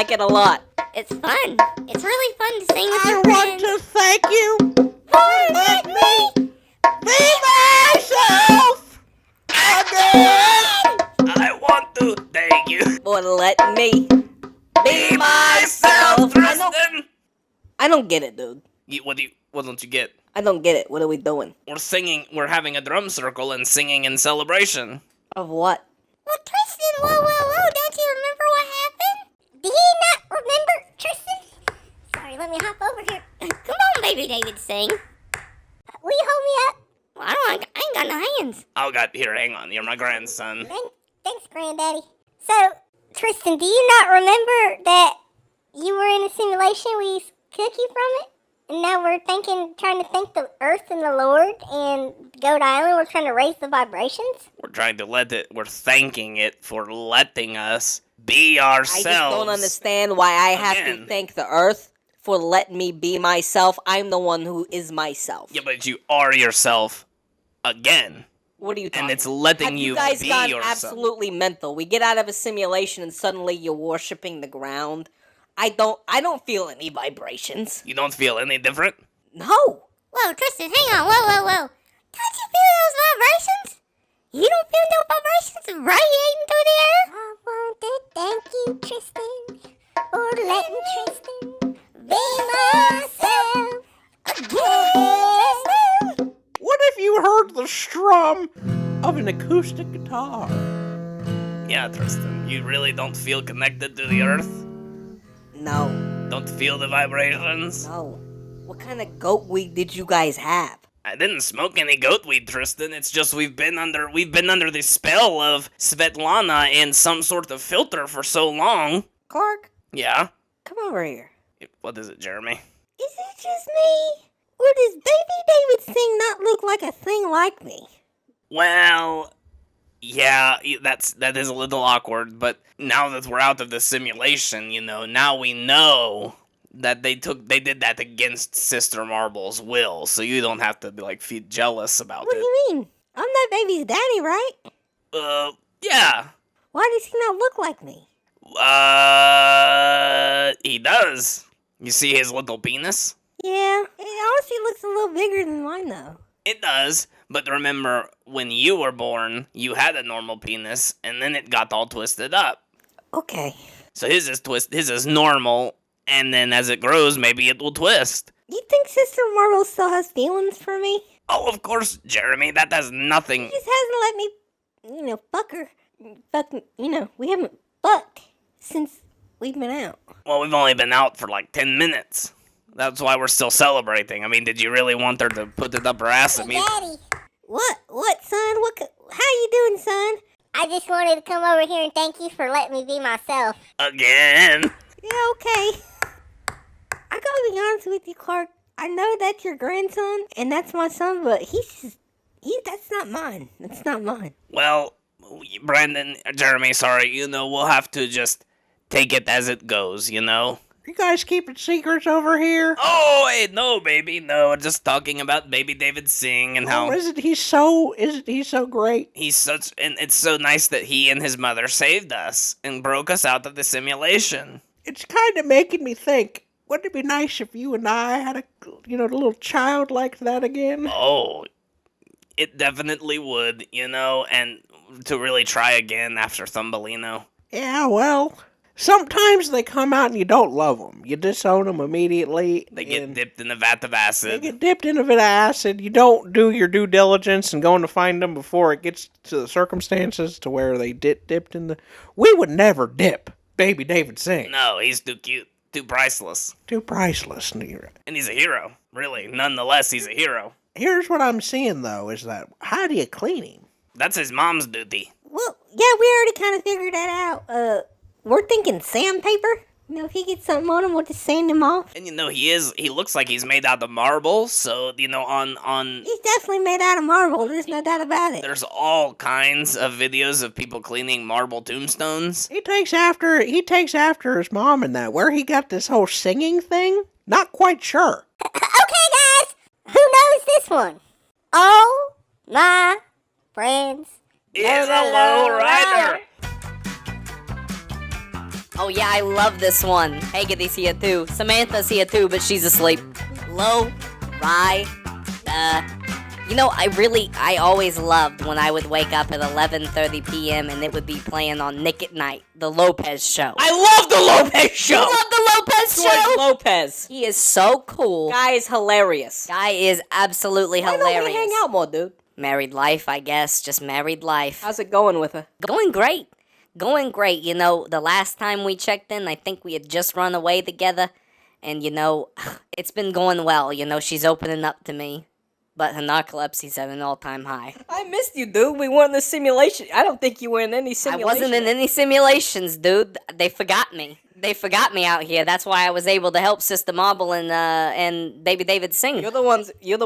like it a lot. It's fun. It's really fun to sing with I your want friends. to thank you For let me be myself again. I want to thank you. For let me be myself. Tristan. I don't get it, dude. What don't you get? I don't get it. What are we doing? We're singing. We're having a drum circle and singing in celebration. Of what? Well, Tristan, whoa, don't you remember what happened? Do you not remember, Tristan? Sorry, let me hop over here. Come on, baby David, sing. Will you hold me up? Well, I ain't got no hands. Oh God, here, hang on. You're my grandson. Thanks, Granddaddy. So, Tristan, do you not remember that you were in a simulation? We used to cook you from it? And now we're trying to thank the earth and the Lord and Goat Island. We're trying to raise the vibrations. We're trying to we're thanking it for letting us be ourselves. I just don't understand why I have to thank the earth for letting me be myself. I'm the one who is myself. Yeah, but you are yourself again. What are you talking about? And it's letting you be yourself. Have you guys gone absolutely mental? We get out of a simulation and suddenly you're worshipping the ground. I don't feel any vibrations. You don't feel any different? No. Whoa, Tristan, hang on. Whoa. Don't you feel those vibrations? You don't feel no vibrations radiating through the air? I want to thank you, Tristan, for letting Tristan be myself again. What if you heard the strum of an acoustic guitar? Yeah, Tristan, you really don't feel connected to the earth? No. Don't feel the vibrations? No. What kind of goat weed did you guys have? I didn't smoke any goat weed, Tristan. It's just we've been under the spell of Svetlana and some sort of filter for so long. Clark? Yeah? Come over here. What is it, Jeremy? Is it just me? Or does Baby David Sing not look like a thing like me? Well, yeah, that is a little awkward, but now that we're out of the simulation, now we know that they did that against Sister Marble's will, so you don't have to feel jealous about it. What do you mean? I'm that baby's daddy, right? Yeah. Why does he not look like me? He does. You see his little penis? Yeah, it honestly looks a little bigger than mine, though. It does, but remember, when you were born, you had a normal penis, and then it got all twisted up. Okay. So his is normal, and then as it grows, maybe it will twist. You think Sister Marble still has feelings for me? Oh, of course, Jeremy, that has nothing... She just hasn't let me, fuck her. We haven't fucked since we've been out. Well, we've only been out for 10 minutes. That's why we're still celebrating. I mean, did you really want her to put it up her ass at me? Daddy. What, son? How you doing, son? I just wanted to come over here and thank you for letting me be myself. Again? Yeah, okay. I gotta be honest with you, Clark. I know that's your grandson, and that's my son, but that's not mine. That's not mine. Well, Brandon, Jeremy, sorry, we'll have to just take it as it goes, You guys keeping secrets over here? Oh, hey, no, baby, no. Just talking about Baby David Sing and how... Isn't he so great? And it's so nice that he and his mother saved us and broke us out of the simulation. It's kind of making me think, wouldn't it be nice if you and I had a little child like that again? Oh, it definitely would, and to really try again after Thumbelino. Yeah, well... Sometimes they come out and you don't love them. You disown them immediately. They get dipped in a vat of acid. They get dipped in a vat of acid. You don't do your due diligence and going to find them before it gets to the circumstances to where they dipped in the... We would never dip Baby David Sing. No, he's too cute. Too priceless. Too priceless. And he's a hero. Really, nonetheless, he's a hero. Here's what I'm seeing, though, is that how do you clean him? That's his mom's duty. Well, yeah, we already kind of figured that out. We're thinking sandpaper. If he gets something on him, we'll just sand him off. And he looks like he's made out of marble, so, on... He's definitely made out of marble, there's no doubt about it. There's all kinds of videos of people cleaning marble tombstones. He takes after his mom and that. Where he got this whole singing thing? Not quite sure. Okay, guys, who knows this one? Oh, my friends. Is a low rider. Oh yeah, I love this one. Haggerty's here too. Samantha's here too, but she's asleep. Low, Rye, I always loved when I would wake up at 11:30 p.m. and it would be playing on Nick at Night, the Lopez show. I love the Lopez show. You love the Lopez George show? Lopez. He is so cool. Guy is hilarious. Guy is absolutely Why hilarious. don't we hang out more, dude? Married life, I guess. Just married life. How's it going with her? Going great. Going great. You know, the last time we checked in, I think we had just run away together. And, it's been going well. She's opening up to me. But her narcolepsy's at an all-time high. I missed you, dude. We weren't in the simulation. I don't think you were in any simulation. I wasn't in any simulations, dude. They forgot me. They forgot me out here. That's why I was able to help Sister Marble and Baby David sing. You're the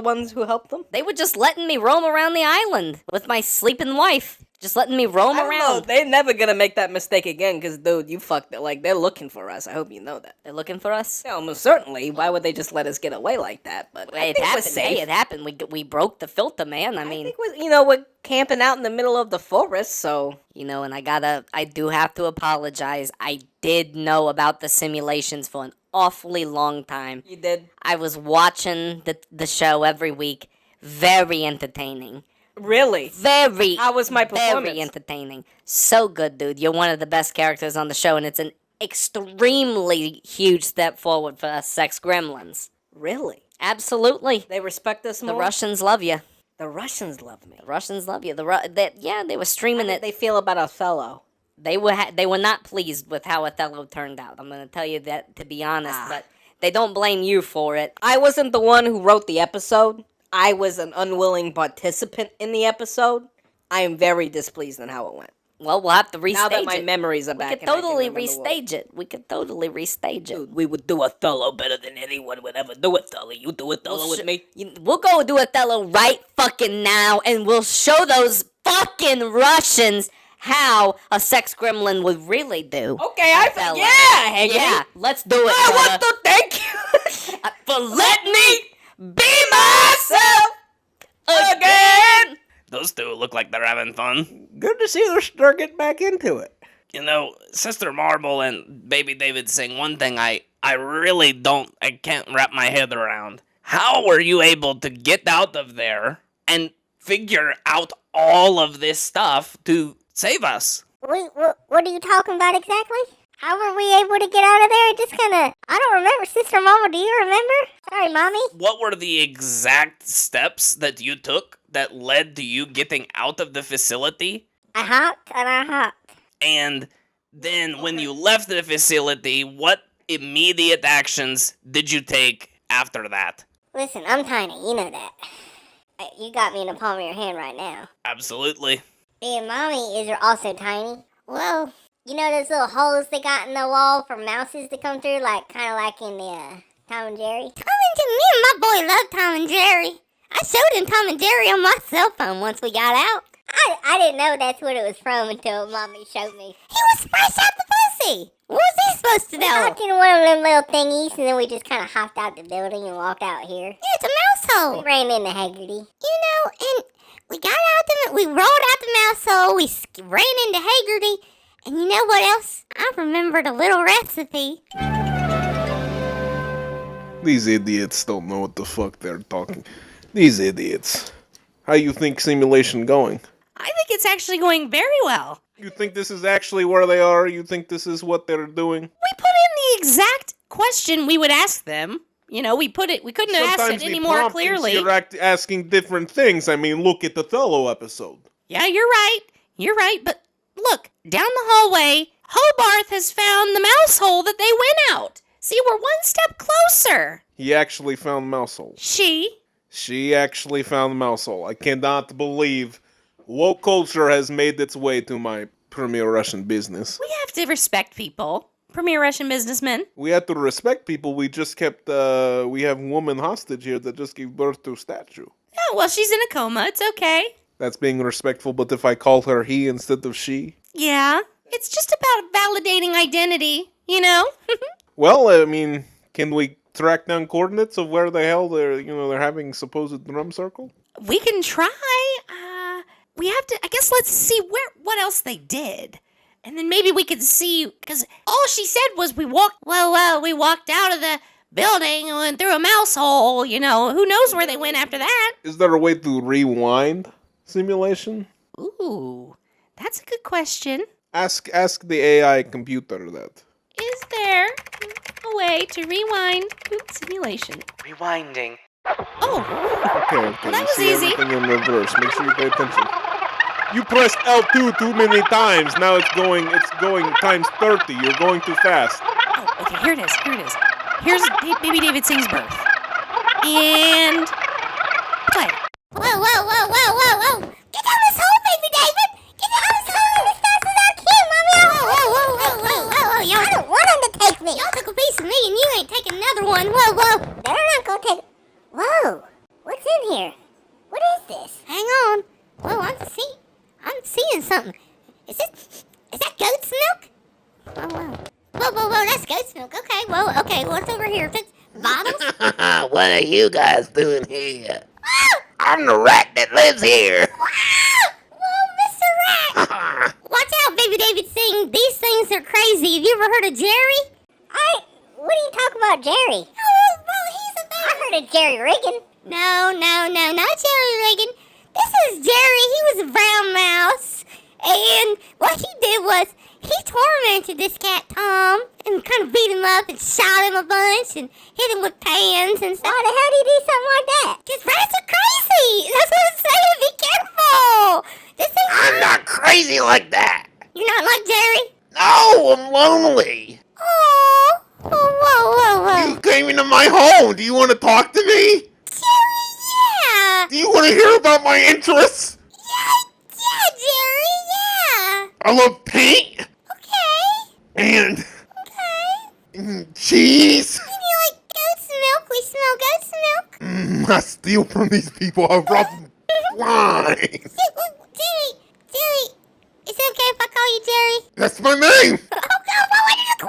ones who helped them? They were just letting me roam around the island with my sleeping wife. Just letting me roam I don't know. around. They're never gonna make that mistake again, because, dude, you fucked it. Like, they're looking for us. I hope you know that. They're looking for us? Yeah, almost certainly. Why would they just let us get away like that? But I It think happened. we're safe. Hey, it happened. We broke the filter, man. I I mean, think we're camping out in the middle of the forest, so... and I do have to apologize. I did know about the simulations for an awfully long time. You did? I was watching the show every week. Very entertaining. Really? Very. How was my performance? Very entertaining. So good, dude. You're one of the best characters on the show, and it's an extremely huge step forward for us sex gremlins. Really? Absolutely. They respect us more? The Russians love you. The Russians love me. The Russians love you. They were streaming How it. did they feel about Othello? They were not pleased with how Othello turned out. I'm going to tell you that, to be honest, but they don't blame you for it. I wasn't the one who wrote the episode. I was an unwilling participant in the episode. I am very displeased in how it went. Well, we'll have to restage it. Now that my memories are back. We could totally restage it. We could totally restage it. Dude, we would do Othello better than anyone would ever do Othello. You do Othello with me? We'll go do Othello right fucking now, and we'll show those fucking Russians how a sex gremlin would really do. Okay, Othello. yeah, Let's do it. I brother. want to thank you For let me be myself again. Those two look like they're having fun. Good to see they're getting back into it. Sister Marble and Baby David sing one thing I can't wrap my head around. How were you able to get out of there and figure out all of this stuff to save us? Wait, what are you talking about exactly? How were we able to get out of there? Just kinda... I don't remember. Sister Mama, do you remember? Sorry, Mommy. What were the exact steps that you took that led to you getting out of the facility? I hopped and I hopped. And then when you left the facility, what immediate actions did you take after that? Listen, I'm tiny. You know that. You got me in the palm of your hand right now. Absolutely. And Mommy is also tiny. Well, you know those little holes they got in the wall for mouses to come through, kind of like in the Tom and Jerry? Tom and Jerry, me and my boy love Tom and Jerry. I showed him Tom and Jerry on my cell phone once we got out. I didn't know that's what it was from until Mommy showed me. He was fresh out the pussy. What was he supposed to We know? hopped in one of them little thingies, and then we just kind of hopped out the building and walked out here. Yeah, it's a mouse hole. We ran into Haggerty. And we got out we rolled out the mouse hole, we ran into Haggerty, and you know what else? I remembered a little recipe. These idiots don't know what the fuck they're talking. These idiots. How you think simulation going? I think it's actually going very well. You think this is actually where they are? You think this is what they're doing? We put in the exact question we would ask them. We couldn't have asked it any more clearly. You're asking different things. I mean, look at the Othello episode. Yeah, you're right. But look, down the hallway, Hobarth has found the mouse hole that they went out. See, we're one step closer. He actually found the mouse hole. She actually found the mouse hole. I cannot believe woke culture has made its way to my premier Russian business. We have to respect people. Premier Russian businessmen. We have to respect people. We just kept, we have a woman hostage here that just gave birth to a statue. Oh, well, she's in a coma. It's okay. That's being respectful, but if I call her he instead of she? Yeah. It's just about validating identity, Well, I mean, can we track down coordinates of where the hell they're having supposed drum circle? We can try. We have to, I guess let's see what else they did. And then maybe we could see, because all she said was we walked out of the building and went through a mouse hole. You know, who knows where they went after that? Is there a way to rewind simulation? Ooh, that's a good question. Ask the AI computer that. Is there a way to rewind simulation? Rewinding. Oh, Okay. Well, that you was see easy. everything in reverse. Make sure you pay attention. You pressed L2 too many times. Now it's going times 30. You're going too fast. oh, okay, here it is. Here's Baby David Sing's birth. And play. Whoa. Get down this hole, baby David. Get down this hole as fast as I can, Mommy. Whoa. Y'all, I don't want him to take me. Y'all took a piece of me and you ain't taking another one. Whoa. They're not gonna take... Whoa. What's in here? What is this? Hang on. Whoa, I'm seeing something. Is that goat's milk? Whoa, that's goat's milk. Okay, what's over here? Is it bottles? What are you guys doing here? Whoa! I'm the rat that lives here. Whoa, Mr. Rat! Watch out, Baby David Sing. These things are crazy. Have you ever heard of Jerry? What are you talking about, Jerry? Oh, well, he's a bear. I heard of Jerry Riggin. No, not Jerry Riggin. This is Jerry. He was a brown mouse. And what he did was, he tormented this cat, Tom, and kind of beat him up and shot him a bunch and hit him with pans and stuff. Why the hell did he do something like that? Because rats are crazy. That's what I'm saying. Be careful. This thing... I'm not crazy like that. You're not like Jerry? No, I'm lonely. Oh, whoa. You came into my home. Do you want to talk to me? Jerry, yeah. Do you want to hear about my interests? Yeah, Jerry, yeah. I love paint Okay. and cheese. Maybe you like goat's milk? We smell goat's milk. I steal from these people. I rob them blind. Jerry, is it okay if I call you Jerry? That's my name. Oh, God, what are the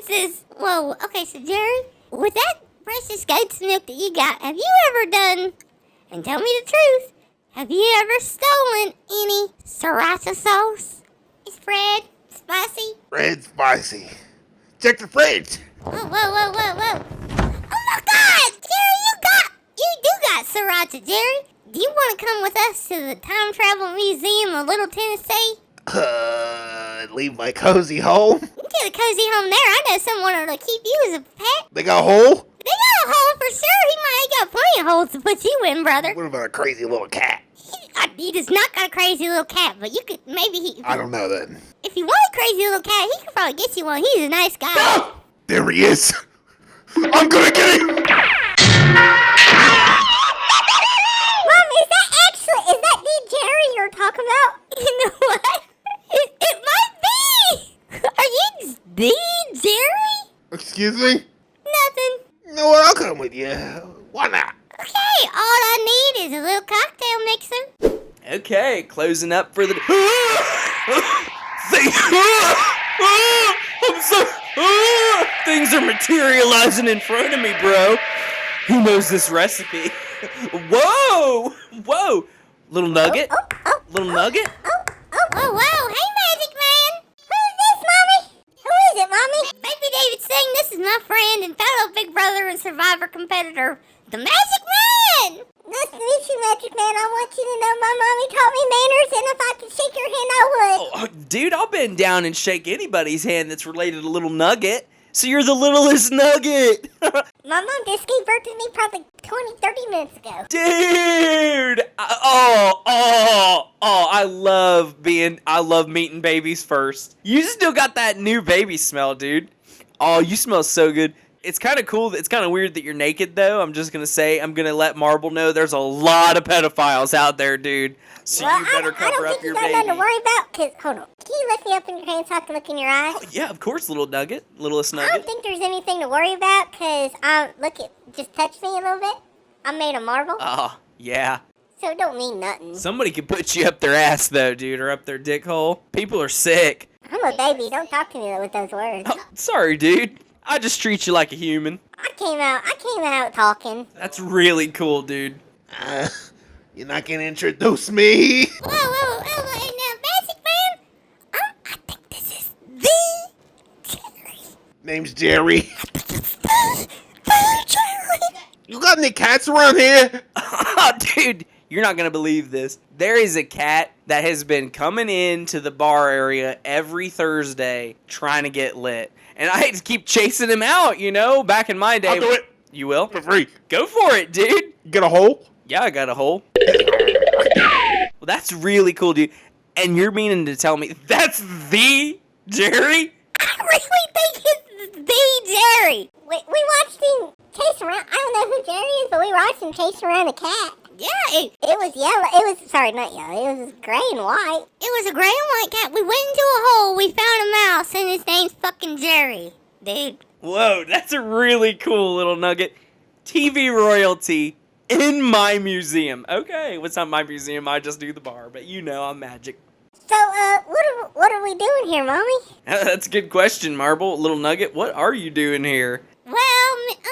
coincidences? Whoa, okay, so Jerry, with that precious goat's milk that you got, have you ever done, and tell me the truth, have you ever stolen any sriracha sauce? Is Fred spicy? Red spicy. Check the fridge. Whoa. Oh my God, Jerry, you do got sriracha, Jerry. Do you want to come with us to the Time Travel Museum of Little Tennessee? Leave my cozy home. You get a cozy home there. I know someone that'll keep you as a pet. They got a hole? They got a hole for sure. He might got plenty of holes to put you in, brother. What about a crazy little cat? He does not got a crazy little cat, but you could maybe I don't know then. if you want a crazy little cat, he could probably get you one. He's a nice guy. Ah! There he is. I'm gonna get him. Mom, is that the Jerry you're talking about? You know what? It might be. Are you the Jerry? Excuse me? Nothing. You know what? I'll come with you. Why not? Okay, all I need is a little cocktail mixer. Okay, closing up for the. Things are materializing in front of me, bro. Who knows this recipe? Whoa! Little nugget? Little nugget? Whoa, hey, Magic Man. Who's this, Mommy? Who is it, Mommy? Baby David Sing, this is my friend and fellow Big Brother and Survivor competitor, the Magic Man. Nice to meet you, Magic Man. I want you to know my mommy taught me manners, and if I could shake your hand, I would. Oh, dude, I'll bend down and shake anybody's hand that's related to Little Nugget. So you're the littlest nugget. My mom just gave birth to me probably 30 minutes ago. Dude! I love meeting babies first. You still got that new baby smell, dude. Oh, you smell so good. It's kind of cool. It's kind of weird that you're naked, though. I'm just going to say, I'm going to let Marble know there's a lot of pedophiles out there, dude. So well, you better cover up your I baby. don't think you got nothing to worry about, because, hold on. Can you lift me up in your hand so I can look in your eyes? Oh, yeah, of course, little nugget. Littlest I don't nugget. think there's anything to worry about, because, just touch me a little bit. I'm made of marble, Oh, yeah. so it don't mean nothing. Somebody could put you up their ass, though, dude, or up their dick hole. People are sick. I'm a baby. Don't talk to me with those words. Oh, sorry, dude. I just treat you like a human. I came out talking. That's really cool, dude. You're not gonna introduce me? Whoa, now, Magic Man, I think this Name's Jerry. You got any cats around here? Oh, dude, you're not gonna believe this. There is a cat that has been coming into the bar area every Thursday trying to get lit. And I keep chasing him out, you know, back in my day. I'll do it. You will? For free. Go for it, dude. Get a hole? Yeah, I got a hole. Well, that's really cool, dude. And you're meaning to tell me that's the Jerry? I really think it's the Jerry. We watched him chase around. I don't know who Jerry is, but we watched him chase around a cat. Yeah, it was yellow. It was, sorry, not yellow. It was gray and white. It was a gray and white cat. We went into a hole. We found a mouse, and his name's fucking Jerry. Dude. Whoa, that's a really cool little nugget. TV royalty in my museum. Okay, what's not my museum? I just do the bar, but you know I'm magic. So, what are we doing here, Mommy? That's a good question, Marble. Little nugget, what are you doing here? Well, Magic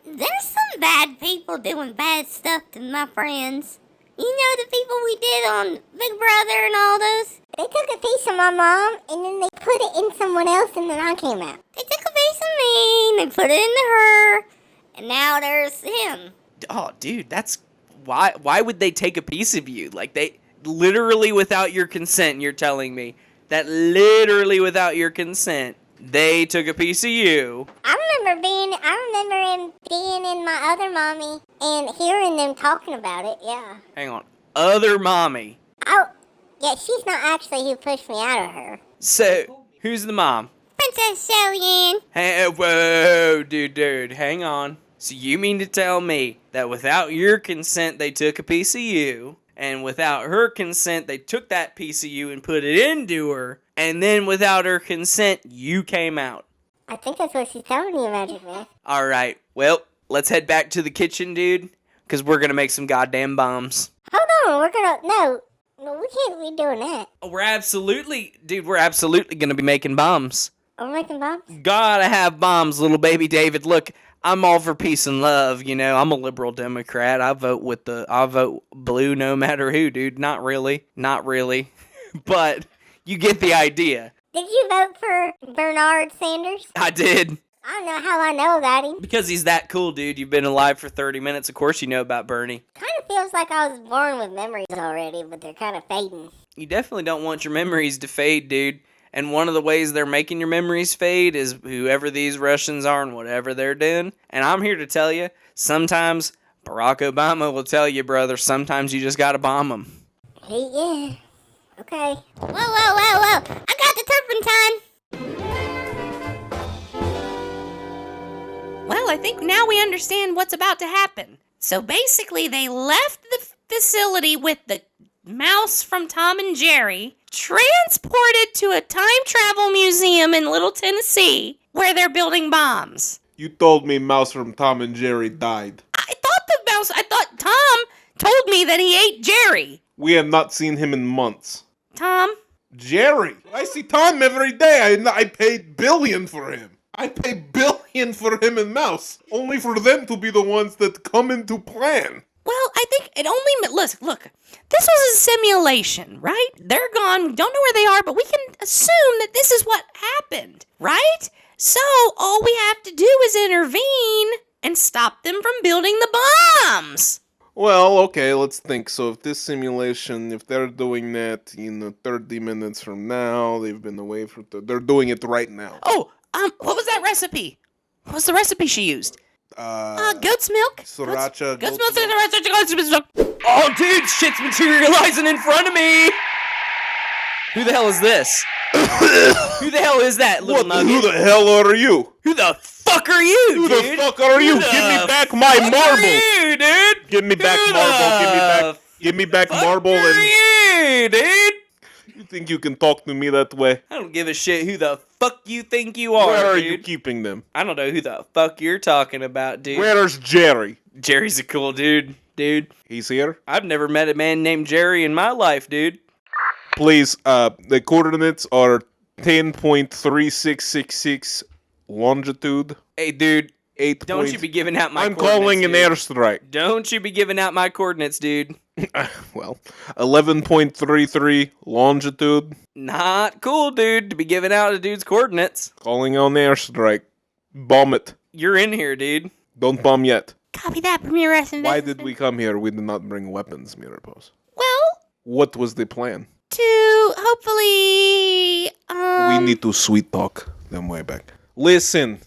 Man, there's some bad people doing bad stuff to my friends. You know the people we did on Big Brother and all those? They took a piece of my mom, and then they put it in someone else, and then I came out. They took a piece of me, and they put it into her, and now there's him. Oh, dude, that's... Why would they take a piece of you? Like, they... Literally without your consent, you're telling me. That literally without your consent, they took a piece of you. I remember him being in my other mommy, and hearing them talking about it, yeah. Hang on. Other mommy. Oh, yeah, she's not actually who pushed me out of her. So, who's the mom? Princess Shelly-Ann. Hey, whoa, dude, hang on. So you mean to tell me that without your consent, they took a piece of you, and without her consent, they took that piece of you and put it into her, and then without her consent, you came out? I think that's what she's telling you, Magic Man. Alright, well, let's head back to the kitchen, dude, because we're gonna make some goddamn bombs. Hold on, no, we can't be doing that. We're absolutely gonna be making bombs. We're making bombs? Gotta have bombs, little baby David. Look, I'm all for peace and love, you know. I'm a liberal Democrat. I vote blue no matter who, dude. Not really. But you get the idea. Did you vote for Bernard Sanders? I did. I don't know how I know about him. Because he's that cool, dude. You've been alive for 30 minutes. Of course you know about Bernie. Kind of feels like I was born with memories already, but they're kind of fading. You definitely don't want your memories to fade, dude. And one of the ways they're making your memories fade is whoever these Russians are and whatever they're doing. And I'm here to tell you, sometimes Barack Obama will tell you, brother, sometimes you just gotta bomb them. Yeah. Okay. Whoa. I got the turpentine. Well, I think now we understand what's about to happen. So basically, they left the facility with the mouse from Tom and Jerry, transported to a time travel museum in Little Tennessee, where they're building bombs. You told me Mouse from Tom and Jerry died. I thought Tom told me that he ate Jerry. We have not seen him in months. Tom? Jerry! I see Tom every day. I paid billion for him. I pay billion for him and Mouse, only for them to be the ones that come into plan. Well, I think it only... Look, this was a simulation, right? They're gone, we don't know where they are, but we can assume that this is what happened, right? So, all we have to do is intervene and stop them from building the bombs. Well, okay, let's think. So if this simulation, if they're doing that in 30 minutes from now, they've been away from... They're doing it right now. Oh, what was that recipe? What was the recipe she used? Goat's milk? Sriracha. Goat's milk. Oh, dude, shit's materializing in front of me! Who the hell is this? Who the hell is that, little nugget? Who the hell are you? Who the fuck are you, Who dude? the fuck are you? Give me back my marble! You, dude? Give me back marble. Give me back marble. Who are you, dude? You think you can talk to me that way? I don't give a shit who the fuck you think you are, Where are dude. you keeping them? I don't know who the fuck you're talking about, dude. Where's Jerry? Jerry's a cool dude. He's here? I've never met a man named Jerry in my life, dude. Please, the coordinates are 10.3666 longitude. Hey, dude, 8. Don't you be giving out my I'm coordinates, calling an dude. airstrike. Don't you be giving out my coordinates, dude. Well, 11.33 longitude. Not cool, dude, to be giving out a dude's coordinates. Calling on airstrike. Bomb it. You're in here, dude. Don't bomb yet. Copy that, Premier Russian. Why did we come here? We did not bring weapons, Mirapos. Well, What was the plan? to hopefully, We need to sweet talk them way back. Listen,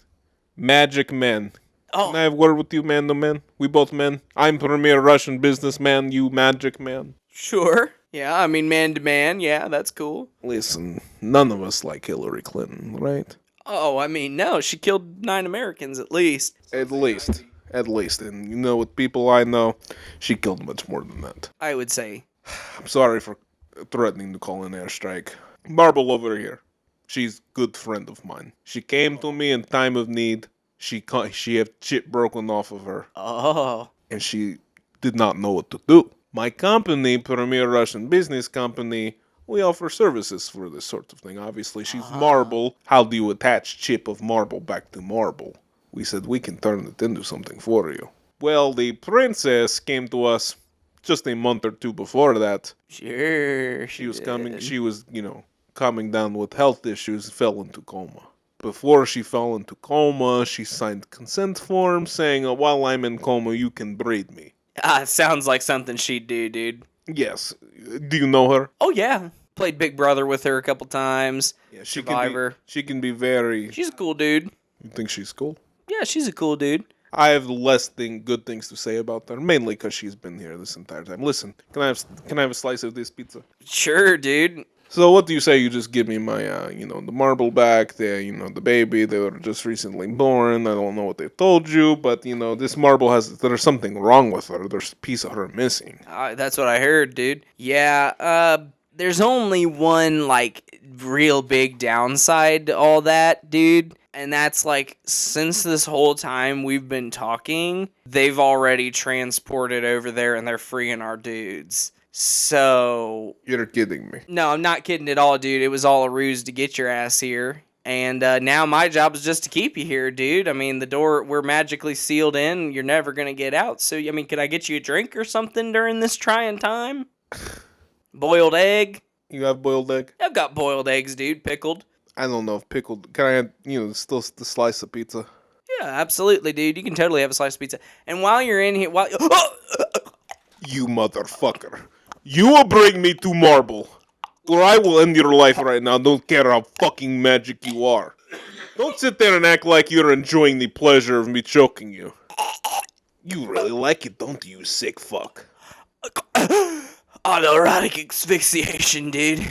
magic man. Oh. Can I have a word with you, man to man? We both men. I'm premier Russian businessman, you magic man. Sure. Yeah, I mean, man to man. Yeah, that's cool. Listen, none of us like Hillary Clinton, right? Oh, I mean, no, she killed 9 Americans at least. At least. And you know, with people I know, she killed much more than that. I would say. I'm sorry for threatening to call an airstrike. Marble over here. She's a good friend of mine. She came to me in time of need. She had shit broken off of her. Oh. And she did not know what to do. My company, Premier Russian Business Company, we offer services for this sort of thing. Obviously, she's marble. How do you attach chip of marble back to marble? We said we can turn it into something for you. Well, the princess came to us just a month or two before that. Sure. She was coming down with health issues, fell into coma. Before she fell into coma, she signed consent form saying, while I'm in coma, you can breed me. Sounds like something she'd do, dude. Yes. Do you know her? Oh, yeah. Played Big Brother with her a couple times. Yeah, Survivor. She can be very... She's a cool dude. You think she's cool? Yeah, she's a cool dude. I have good things to say about her, mainly because she's been here this entire time. Listen, can I have a slice of this pizza? Sure, dude. So what do you say? You just give me my, the marble back, the baby. They were just recently born. I don't know what they've told you, but this marble there's something wrong with her. There's a piece of her missing. That's what I heard, dude. Yeah. There's only one real big downside to all that, dude. And that's since this whole time we've been talking, they've already transported over there and they're freeing our dudes. So... You're kidding me. No, I'm not kidding at all, dude. It was all a ruse to get your ass here. And now my job is just to keep you here, dude. I mean, the door, we're magically sealed in. You're never going to get out. So, I mean, could I get you a drink or something during this trying time? Boiled egg? You have boiled egg? I've got boiled eggs, dude. Pickled. I don't know if pickled... Can I have, still the slice of pizza? Yeah, absolutely, dude. You can totally have a slice of pizza. And while you're in here... You motherfucker. You will bring me to marble, or I will end your life right now. Don't care how fucking magic you are. Don't sit there and act like you're enjoying the pleasure of me choking you. You really like it, don't you, sick fuck? Autoerotic asphyxiation, dude.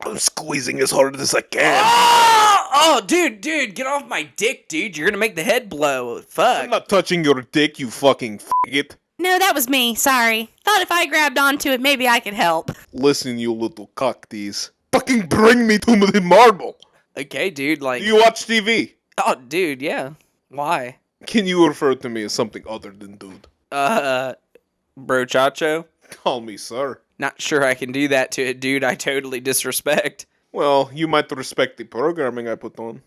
I'm squeezing as hard as I can. Oh, dude, get off my dick, dude. You're gonna make the head blow. Fuck. I'm not touching your dick, you fucking faggot. no, that was me. Sorry. Thought if I grabbed onto it, maybe I could help. Listen, you little cocktease. Fucking bring me to the marble. Okay, dude, Do you watch TV? Oh, dude, yeah. Why? Can you refer to me as something other than dude? Brochacho? Call me sir. Not sure I can do that to a dude I totally disrespect. Well, you might respect the programming I put on.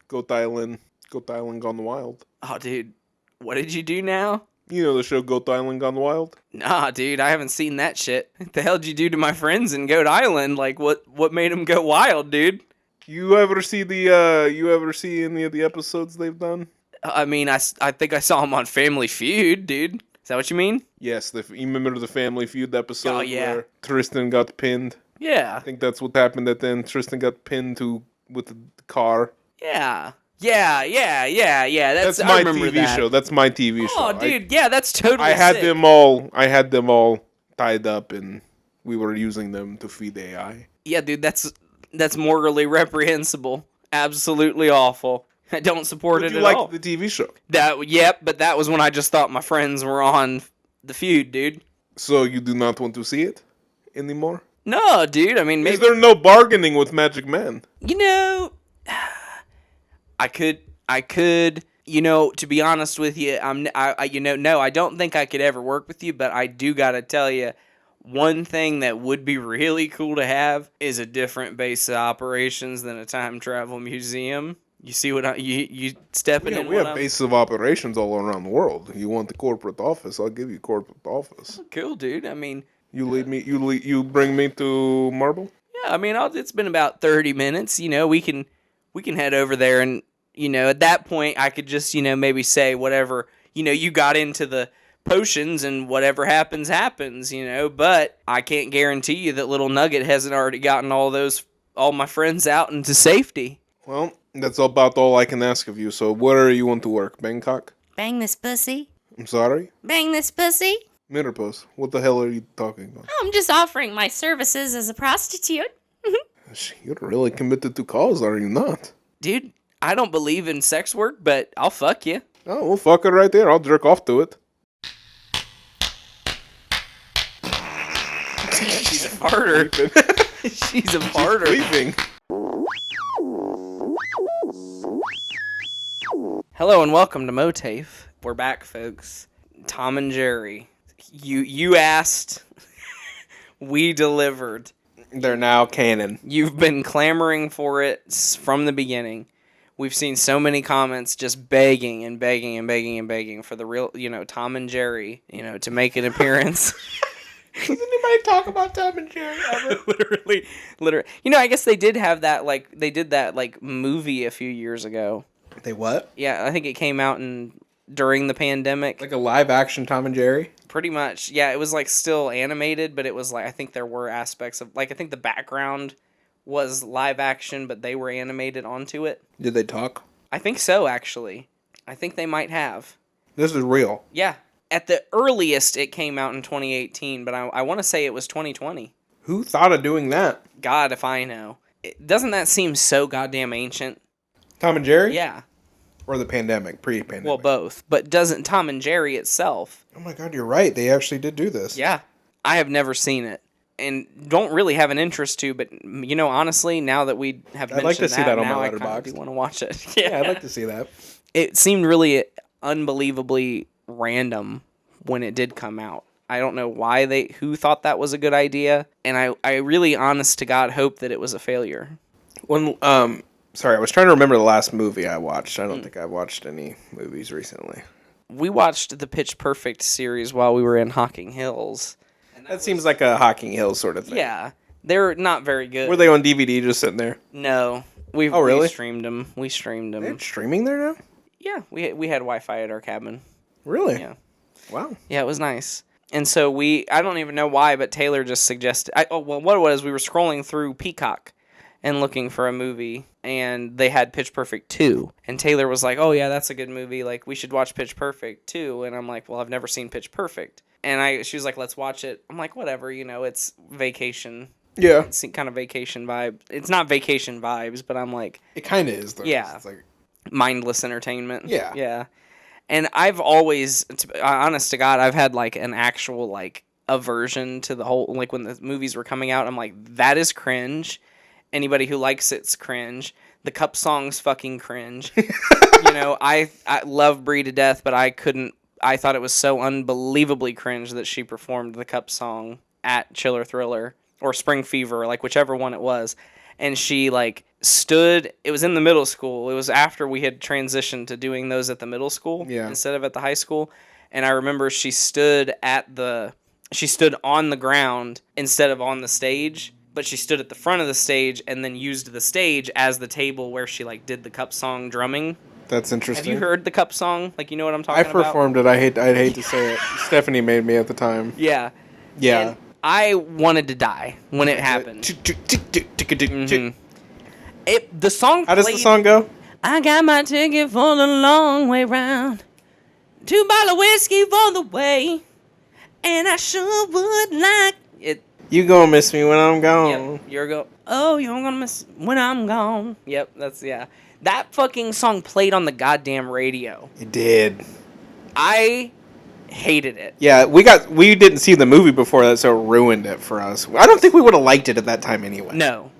Go Thailand Gone Wild. Oh, dude, what did you do now? You know the show Goat Island Gone Wild? Nah, dude, I haven't seen that shit. What the hell did you do to my friends in Goat Island? What made them go wild, dude? You ever see any of the episodes they've done? I mean, I think I saw them on Family Feud, dude. Is that what you mean? Yes, you remember the Family Feud episode yeah. where Tristan got pinned? Yeah. I think that's what happened at the end. Tristan got pinned with the car. Yeah. Yeah. That's I my remember TV that. show. That's my TV show. Oh, dude, yeah, that's totally I had sick. them all tied up, and we were using them to feed AI. Yeah, dude, that's morally reprehensible. Absolutely awful. I don't support it You at like all. the TV show? But that was when I just thought my friends were on the feud, dude. So you do not want to see it anymore? No, dude. I mean, maybe Is there no bargaining with Magic Man? I could. To be honest with you, I don't think I could ever work with you. But I do gotta tell you, one thing that would be really cool to have is a different base of operations than a time travel museum. You see what you stepping in? We what have I'm- bases of operations all around the world. You want the corporate office? I'll give you corporate office. Cool, dude. I mean, You lead me. You bring me to Marble. yeah. I mean, it's been about 30 minutes. You know, we can head over there, and you know, at that point, I could just maybe say whatever. You know, you got into the potions, and whatever happens, happens. You know, but I can't guarantee you that little Nugget hasn't already gotten all my friends out into safety. Well, that's about all I can ask of you. So, where you want to work, Bangkok? Bang this pussy. I'm sorry, Bang this pussy. Mirapos. What the hell are you talking about? I'm just offering my services as a prostitute. You're really committed to cause, are you not? Dude, I don't believe in sex work, but I'll fuck you. Oh, well, fuck it right there. I'll jerk off to it. She's a farter. She's a farter. Leaving. Hello and welcome to MOATAIF. We're back, folks. Tom and Jerry. You asked, we delivered. They're now canon. You've been clamoring for it from the beginning. We've seen so many comments just begging and begging and begging and begging for the real, Tom and Jerry, to make an appearance. Does anybody talk about Tom and Jerry ever? literally. I guess they did have that, they did that, movie a few years ago. They what? Yeah, I think it came out during the pandemic. Like a live action Tom and Jerry? Pretty much. Yeah, it was still animated, but it was I think there were aspects of I think the background was live action, but they were animated onto it. Did they talk? I think so, actually. I think they might have. This is real. Yeah. At the earliest, it came out in 2018, but I want to say it was 2020. Who thought of doing that? God, if I know. Doesn't that seem so goddamn ancient? Tom and Jerry? Yeah. Or the pandemic, pre-pandemic? Well, both. But doesn't Tom and Jerry itself? Oh my god, you're right. They actually did do this. Yeah. I have never seen it. And don't really have an interest to, but, honestly, now that we have mentioned I'd like to see that on now my I kind of Letterboxd. do want to watch it. Yeah, I'd like to see that. It seemed really unbelievably random when it did come out. I don't know who thought that was a good idea, and I really, honest to God, hope that it was a failure. Sorry, I was trying to remember the last movie I watched. I don't think I've watched any movies recently. We watched the Pitch Perfect series while we were in Hocking Hills. That seems like a Hocking Hills sort of thing. Yeah, they're not very good. Were they on DVD just sitting there? No, we streamed them. We streamed them. They're streaming there now? Yeah, we had Wi-Fi at our cabin. Really? Yeah. Wow. Yeah, it was nice. And so I don't even know why, but Taylor just suggested, what it was, we were scrolling through Peacock and looking for a movie, and they had Pitch Perfect 2. And Taylor was like, oh yeah, that's a good movie, we should watch Pitch Perfect 2. And I'm like, well, I've never seen Pitch Perfect. And she was like, let's watch it. I'm like, whatever, it's vacation. Yeah. It's kind of vacation vibe. It's not vacation vibes, but I'm like... It kind of is, though. Yeah. It's like... mindless entertainment. Yeah. Yeah. And I've always, honest to God, I've had an actual aversion to the whole, when the movies were coming out, I'm like, that is cringe. Anybody who likes it's cringe. The Cup song's fucking cringe. I love Brie to death, but I thought it was so unbelievably cringe that she performed the Cup song at Chiller Thriller or Spring Fever, whichever one it was. And she stood, it was in the middle school. It was after we had transitioned to doing those at the middle school instead of at the high school. And I remember she stood on the ground instead of on the stage, but she stood at the front of the stage and then used the stage as the table where she did the Cup song drumming. That's interesting. Have you heard the Cup song? You know what I'm talking I about? performed it. I'd hate to say it. Stephanie made me at the time. Yeah. Yeah. And I wanted to die when it happened. Mhm. The song How does the song go? I got my ticket for the long way round. 2 bottles of whiskey for the way. And I sure would like it. You gonna miss me when I'm gone. Yep, you're gonna miss when I'm gone. Yep, that fucking song played on the goddamn radio. It did. I hated it. Yeah, we didn't see the movie before that, so it ruined it for us. I don't think we would have liked it at that time anyway. No.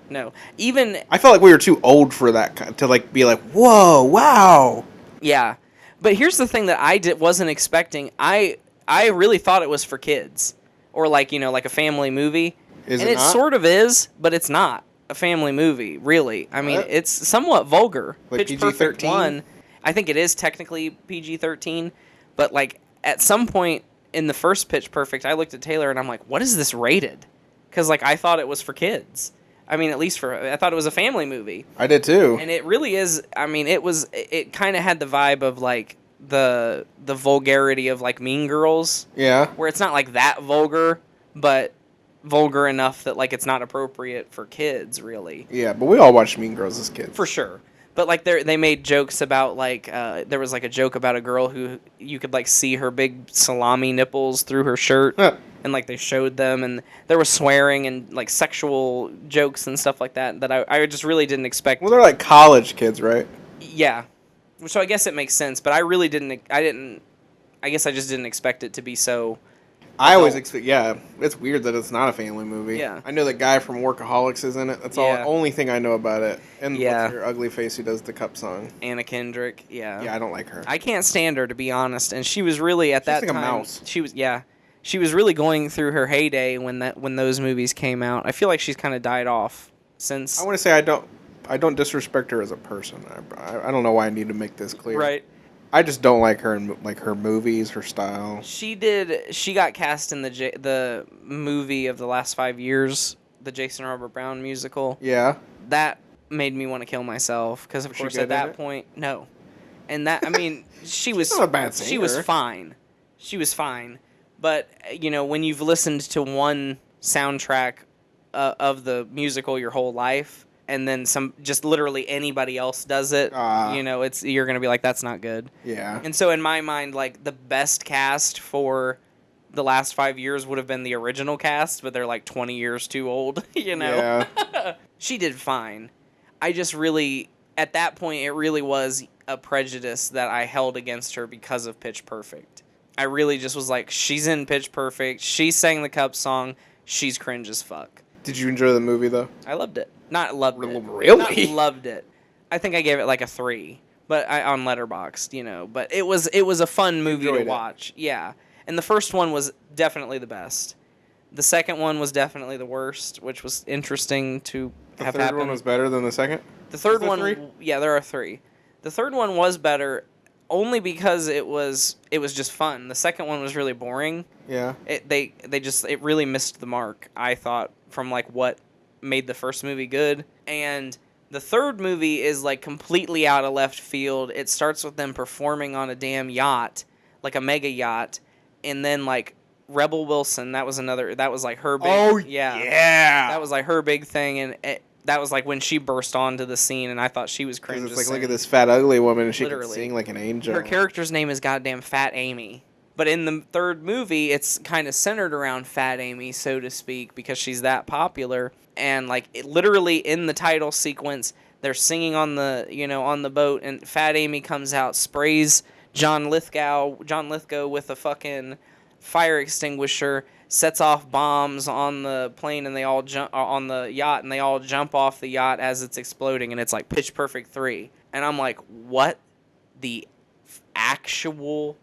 Even I felt like we were too old for that to be like, whoa, wow. yeah, but here's the thing that I wasn't expecting. I really thought it was for kids or like a family movie. Is and it it not? sort of is, but it's not. a family movie, really. I mean, What? it's somewhat vulgar. Like Pitch Perfect PG-13? 1, I think it is technically PG-13, but like at some point in the first Pitch Perfect, I looked at Taylor and I'm like, what is this rated? Because like I thought it was for kids. I mean, at least I thought it was a family movie. I did too. And it really is. I mean, it kind of had the vibe of like the vulgarity of like Mean Girls, Yeah. where it's not like that vulgar, but vulgar enough that like it's not appropriate for kids, really. Yeah, but we all watched Mean Girls as kids. For sure. But like they made jokes about like there was like a joke about a girl who you could like see her big salami nipples through her shirt. Huh. And like they showed them, and there was swearing and like sexual jokes and stuff like that I just really didn't expect. Well, they're like college kids, right? Yeah, so I guess it makes sense, but I really didn't. I guess I just didn't expect it to be so. I always expect. Yeah, it's weird that it's not a family movie. Yeah. I know the guy from Workaholics is in it. That's Yeah. only thing I know about it. And Yeah. what's her ugly face who does the cup song? Anna Kendrick, yeah. Yeah, I don't like her. I can't stand her, to be honest, and she was really at that like a time. mouse. She was really going through her heyday when those movies came out. I feel like she's kind of died off since. I want to say I don't disrespect her as a person. I don't know why I need to make this clear. Right. I just don't like her in like her movies, her style. She got cast in the movie of the last 5 years, the Jason Robert Brown musical. Yeah. That made me want to kill myself because of Was she course good at in that it? point, no. And that, I mean, she was not a bad she was singer. fine. She was fine. But when you've listened to one soundtrack of the musical your whole life, and then just literally anybody else does it, you're gonna be like, that's not good. Yeah. And so in my mind, like the best cast for the last 5 years would have been the original cast, but they're like 20 years too old. Yeah. She did fine. I just really, at that point, it really was a prejudice that I held against her because of Pitch Perfect. I really just was like, she's in Pitch Perfect. She sang the Cup song. She's cringe as fuck. Did you enjoy the movie though? I loved it. Not loved it. Really? Not loved it. I think I gave it like a 3, but on Letterboxd, But it was a fun movie Enjoyed to it. watch. Yeah, and the first one was definitely the best. The second one was definitely the worst, which was interesting to The have third happen. one was better than the second? The third Is there one, 3? yeah, there are 3. The third one was better, only because it was just fun. The second one was really boring. Yeah. It really missed the mark, I thought, from like what made the first movie good. And the third movie is like completely out of left field. It starts with them performing on a damn yacht, like a mega yacht, and then like Rebel Wilson, that was like her big, that was like her big thing, and that was like when she burst onto the scene, and I thought she was cringe. It's like, as look sin. at this fat, ugly woman, and she Literally. can sing like an angel. Her character's name is goddamn Fat Amy. But in the third movie, it's kind of centered around Fat Amy, so to speak, because she's that popular. And like literally in the title sequence, they're singing on the boat, and Fat Amy comes out, sprays John Lithgow with a fucking fire extinguisher, sets off bombs on the plane, and they all jump on the yacht, and they all jump off the yacht as it's exploding, and it's like Pitch Perfect 3. And I'm like, what the actual?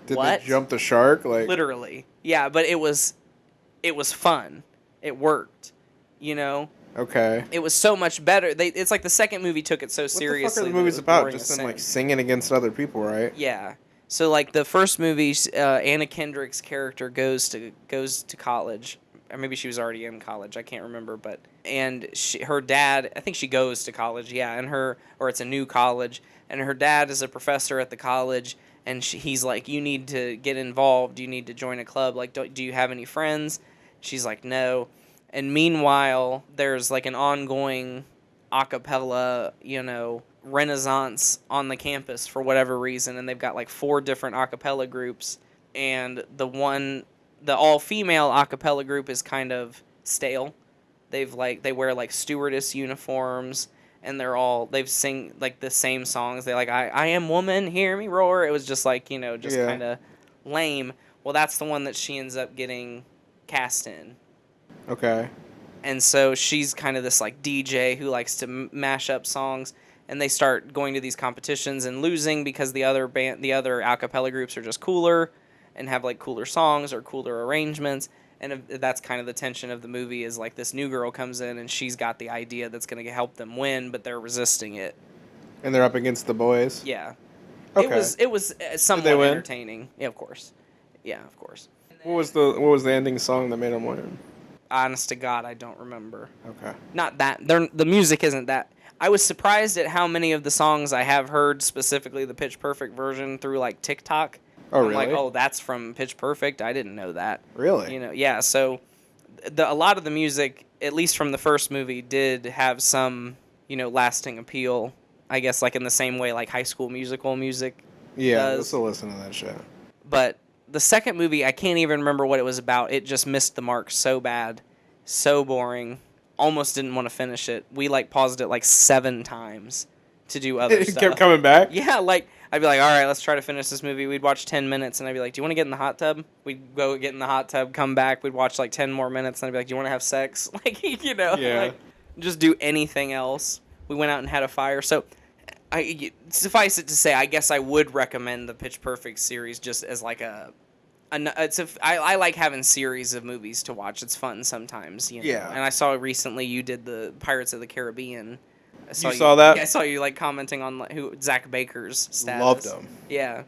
Did What? they jump the shark? Like, Literally. Yeah, but it was fun. It worked. okay. It was so much better. It's like the second movie took it so What the seriously. fuck are the that it movies was about? boring Just as them like sin. singing against other people, right? Yeah. So like the first movie, Anna Kendrick's character goes to college. Or maybe she was already in college. I can't remember, and her dad, I think she goes to college. Yeah, or it's a new college, and her dad is a professor at the college. And he's like, you need to get involved. You need to join a club. Like, do you have any friends? She's like, no. And meanwhile, there's like an ongoing a cappella, renaissance on the campus for whatever reason. And they've got like 4 different a cappella groups. And the all-female a cappella group is kind of stale. They wear like stewardess uniforms. And they've sing like the same songs. They like, I am woman, hear me roar. It was just like, kind of lame. Well, that's the one that she ends up getting cast in. Okay. And so she's kind of this like DJ who likes to mash up songs. And they start going to these competitions and losing because the other a cappella groups are just cooler and have like cooler songs or cooler arrangements. And that's kind of the tension of the movie is like this new girl comes in and she's got the idea that's going to help them win, but they're resisting it. And they're up against the boys. Yeah. Okay. It was somewhat win? entertaining. Yeah, of course. Yeah, of course. What was the ending song that made them win? Honest to God, I don't remember. Okay. Not that. The music isn't that. I was surprised at how many of the songs I have heard, specifically the Pitch Perfect version, through like TikTok. Oh, I'm really? like, oh, that's from Pitch Perfect. I didn't know that. Really? You know, yeah. So, a lot of the music, at least from the first movie, did have some, lasting appeal. I guess like in the same way like High School Musical music. Yeah, does. let's listen to that shit. But the second movie, I can't even remember what it was about. It just missed the mark so bad, so boring. Almost didn't want to finish it. We like paused it like 7 times to do other It stuff. kept coming back? Yeah, like I'd be like, all right, let's try to finish this movie. We'd watch 10 minutes, and I'd be like, do you want to get in the hot tub? We'd go get in the hot tub, come back. We'd watch like 10 more minutes, and I'd be like, do you want to have sex? Like, Yeah. like, just do anything else. We went out and had a fire. So, suffice it to say, I guess I would recommend the Pitch Perfect series just as like I like having series of movies to watch. It's fun sometimes, Yeah. And I saw recently you did the Pirates of the Caribbean. I saw that? Yeah, I saw you like commenting on like, who Zach Baker's status. Loved him. Yeah.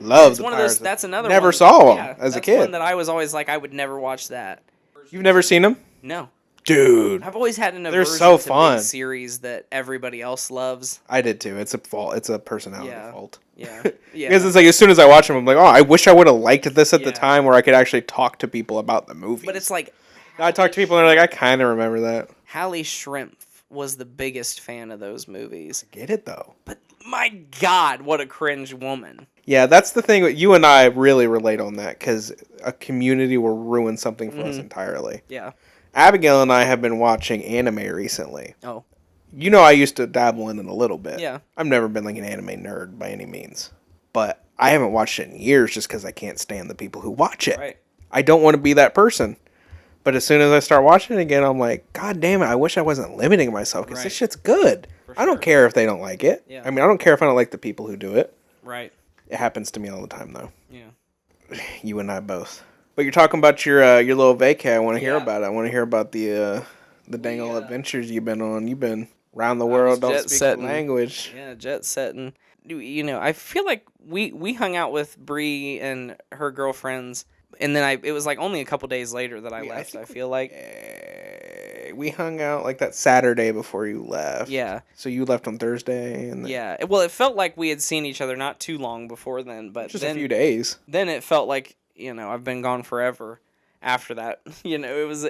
Loved It's the one of Pirates. those. That's another. Never one. saw him Yeah, as a that's kid. One that I was always like, I would never watch that. You've never seen him? No. Dude. I've always had an They're aversion so to fun. big series that everybody else loves. I did too. It's a fault. It's a personality Yeah. fault. Yeah. Yeah. Because it's like as soon as I watch them, I'm like, oh, I wish I would have liked this at the Yeah. time where I could actually talk to people about the movie. But it's like I talk to people and they're like, I kind of remember that. Hallie Shrimp was the biggest fan of those movies. Get it though. But my God, what a cringe woman. Yeah, that's the thing. You and I really relate on that because a community will ruin something for us entirely. Yeah. Abigail and I have been watching anime recently. Oh. You know, I used to dabble in it a little bit. Yeah. I've never been like an anime nerd by any means. But I haven't watched it in years just because I can't stand the people who watch it. Right. I don't want to be that person. But as soon as I start watching it again, I'm like, God damn it, I wish I wasn't limiting myself because this Right. shit's good. For I don't sure. care if they don't like it. Yeah. I mean, I don't care if I don't like the people who do it. Right. It happens to me all the time, though. Yeah. You and I both. But you're talking about your little vacay. I want to hear Yeah. about it. I want to hear about the dang old adventures you've been on. You've been around the world, don't jet speak setting. the language. Yeah, jet setting. I feel like we hung out with Bree and her girlfriends, and then it was like only a couple days later that I left. I feel like. We hung out like that Saturday before you left. Yeah. So you left on Thursday, and Yeah. Well, it felt like we had seen each other not too long before then, but just then a few days. then it felt like I've been gone forever. After that, it was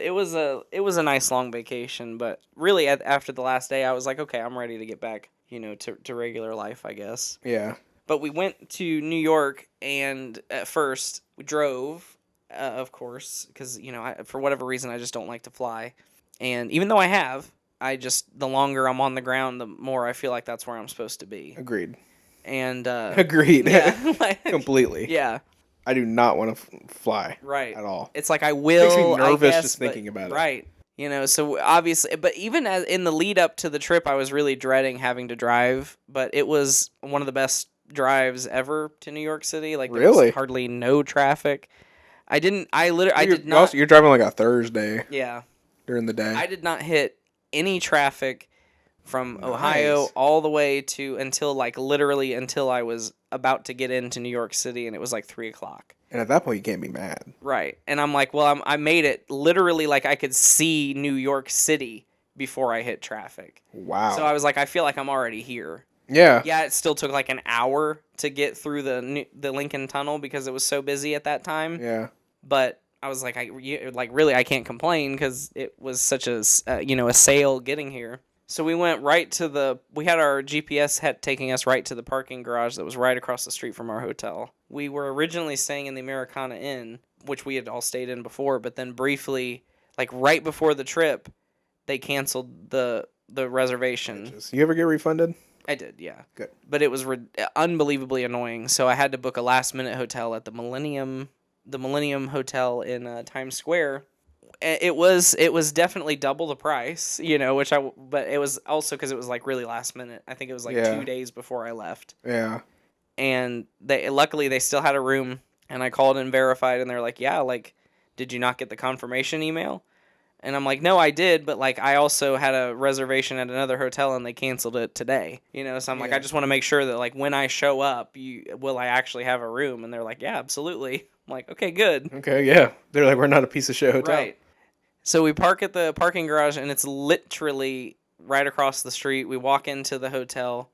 a nice long vacation, but really after the last day, I was like, okay, I'm ready to get back, to regular life, I guess. Yeah. But we went to New York, and at first we drove, of course, because for whatever reason I just don't like to fly, and even though I have, the longer I'm on the ground, the more I feel like that's where I'm supposed to be. Agreed. And Agreed. yeah, like, Completely. yeah. I do not want to fly. Right. At all. It's like I will. Makes me nervous I guess, just thinking about it. Right. So obviously, but even in the lead up to the trip, I was really dreading having to drive. But it was one of the best drives ever to New York City. Like there Really? was hardly no traffic. I did not. Also, you're driving like a Thursday Yeah. during the day. I did not hit any traffic from Ohio all the way to until I was about to get into New York City, and it was like 3:00. And at that point, you can't be mad. Right. And I'm like, well, I made it literally like I could see New York City before I hit traffic. Wow. So I was like, I feel like I'm already here. Yeah. Yeah, it still took like an hour to get through the Lincoln Tunnel because it was so busy at that time. Yeah. But I was like, really, I can't complain because it was such a sail getting here. So we went right to we had our GPS taking us right to the parking garage that was right across the street from our hotel. We were originally staying in the Americana Inn, which we had all stayed in before, but then briefly, like right before the trip, they canceled the reservation. You ever get refunded? I did, yeah. Good. But it was unbelievably annoying, so I had to book a last-minute hotel at the Millennium Hotel in Times Square. It was definitely double the price, but it was also because it was like really last minute. I think it was like 2 days before I left. Yeah. And luckily they still had a room, and I called and verified, and they're like, yeah, like did you not get the confirmation email? And I'm like, no, I did, but like I also had a reservation at another hotel and they canceled it today. So I'm like, I just want to make sure that like when I show up, will I actually have a room? And they're like, yeah, absolutely. I'm like, okay, good. Okay, yeah. They're like, we're not a piece of shit hotel. Right. So we park at the parking garage and it's literally right across the street. We walk into the hotel,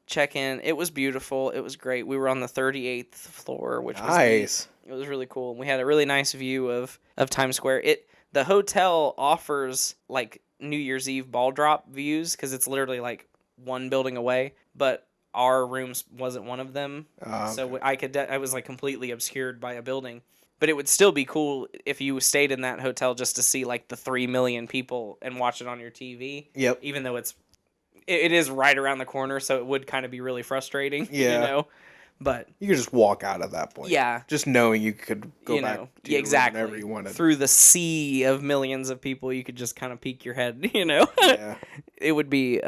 check in. It was beautiful. It was great. We were on the 38th floor, which was Nice. neat. It was really cool. We had a really nice view of Times Square. The hotel offers like New Year's Eve ball drop views because it's literally like one building away, but our rooms wasn't one of them. So I was like completely obscured by a building, but it would still be cool if you stayed in that hotel just to see like the 3 million people and watch it on your TV. Yep. Even though it is right around the corner, so it would kind of be really frustrating. Yeah. But you could just walk out at that point. Yeah. Just knowing you could go back to your room whenever you wanted. Through the sea of millions of people, you could just kind of peek your head, Yeah. It would be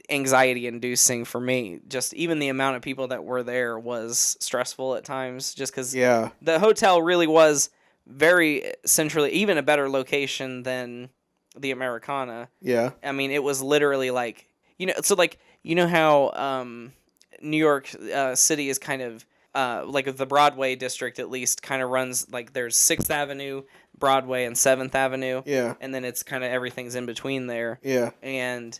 anxiety inducing for me. Just even the amount of people that were there was stressful at times just because the hotel really was very centrally, even a better location than the Americana. Yeah. I mean, it was literally like, so like, how New York City is kind of like the Broadway district at least kind of runs like there's 6th Avenue, Broadway, and 7th Avenue. Yeah. And then it's kind of everything's in between there. Yeah. And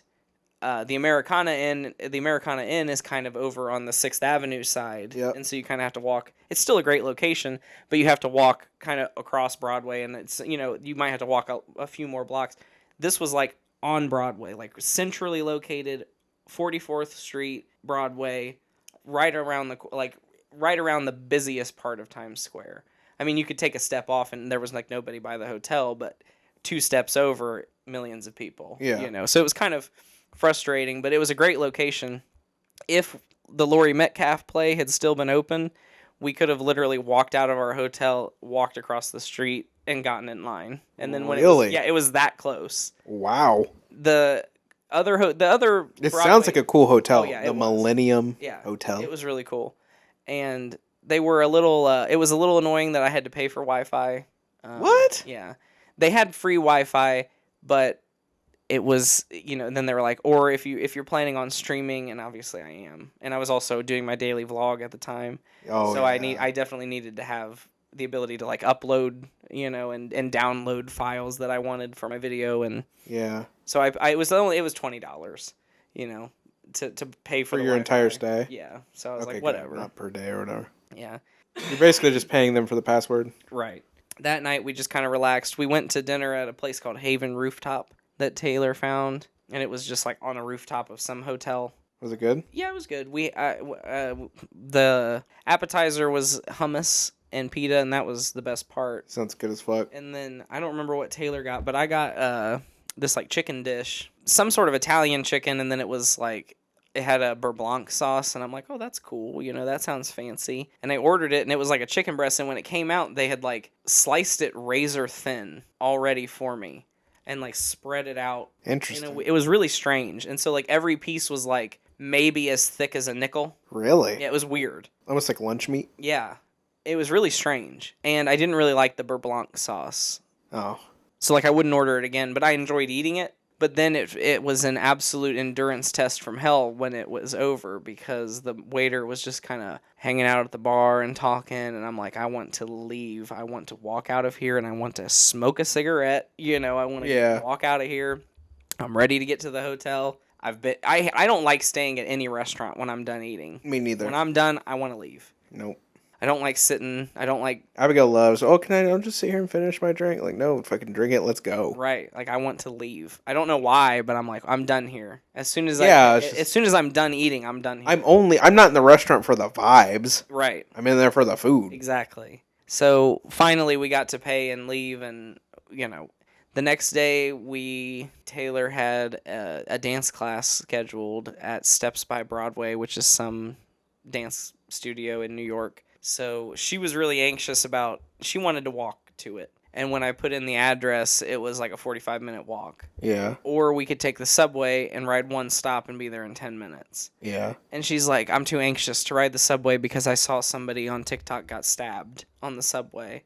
the Americana Inn is kind of over on the 6th Avenue side. Yep. And so you kind of have to walk. It's still a great location, but you have to walk kind of across Broadway, and it's you might have to walk a few more blocks. This was like on Broadway, like centrally located, 44th Street, Broadway, right around the busiest part of Times Square. I mean, you could take a step off and there was like nobody by the hotel, but 2 steps over, millions of people. Yeah. So it was kind of frustrating, but it was a great location. If the Laurie Metcalf play had still been open, we could have literally walked out of our hotel, walked across the street, and gotten in line. And then when it was that close. Wow. The other It Broadway, sounds like a cool hotel. Oh, yeah, the Millennium Yeah, Hotel. It was really cool. And they were it was a little annoying that I had to pay for Wi-Fi. What? Yeah. They had free Wi-Fi, but it was, then they were like, or if you're planning on streaming, and obviously I am. And I was also doing my daily vlog at the time. Oh, so yeah. I definitely needed to have the ability to like upload, and download files that I wanted for my video, and yeah. so it was $20, to pay for your Wi-Fi. entire stay. Yeah, so I was like, good. whatever. Not per day or whatever. Yeah, You're basically just paying them for the password. right. That night we just kind of relaxed. We went to dinner at a place called Haven Rooftop that Taylor found, and it was just like on a rooftop of some hotel. Was it good? Yeah, it was good. The appetizer was hummus and pita, and that was the best part. Sounds good as fuck. And then I don't remember what Taylor got, but I got this like chicken dish, some sort of Italian chicken, and then it was like it had a beurre blanc sauce, and I'm like, oh, that's cool. That sounds fancy. And I ordered it, and it was like a chicken breast, and when it came out, they had like sliced it razor thin already for me and like spread it out. Interesting. It was really strange. And so like every piece was like maybe as thick as a nickel. Really? Yeah, it was weird. Almost like lunch meat? Yeah. It was really strange. And I didn't really like the beurre blanc sauce. Oh. So like I wouldn't order it again, but I enjoyed eating it. But then it was an absolute endurance test from hell when it was over, because the waiter was just kind of hanging out at the bar and talking, and I'm like, I want to leave. I want to walk out of here, and I want to smoke a cigarette. I want to walk out of here. I'm ready to get to the hotel. I don't like staying at any restaurant when I'm done eating. Me neither. When I'm done, I want to leave. Nope. I don't like sitting. I don't like... Abigail loves, I'll just sit here and finish my drink. Like, no, if I can drink it, let's go. Right. Like, I want to leave. I don't know why, but I'm like, I'm done here. As soon as I'm done eating, I'm done here. I'm not in the restaurant for the vibes. Right. I'm in there for the food. Exactly. So, finally, we got to pay and leave, and, the next day, Taylor had a dance class scheduled at Steps by Broadway, which is some dance studio in New York. So she was really anxious she wanted to walk to it. And when I put in the address, it was like a 45-minute walk. Yeah. Or we could take the subway and ride one stop and be there in 10 minutes. Yeah. And she's like, I'm too anxious to ride the subway because I saw somebody on TikTok got stabbed on the subway.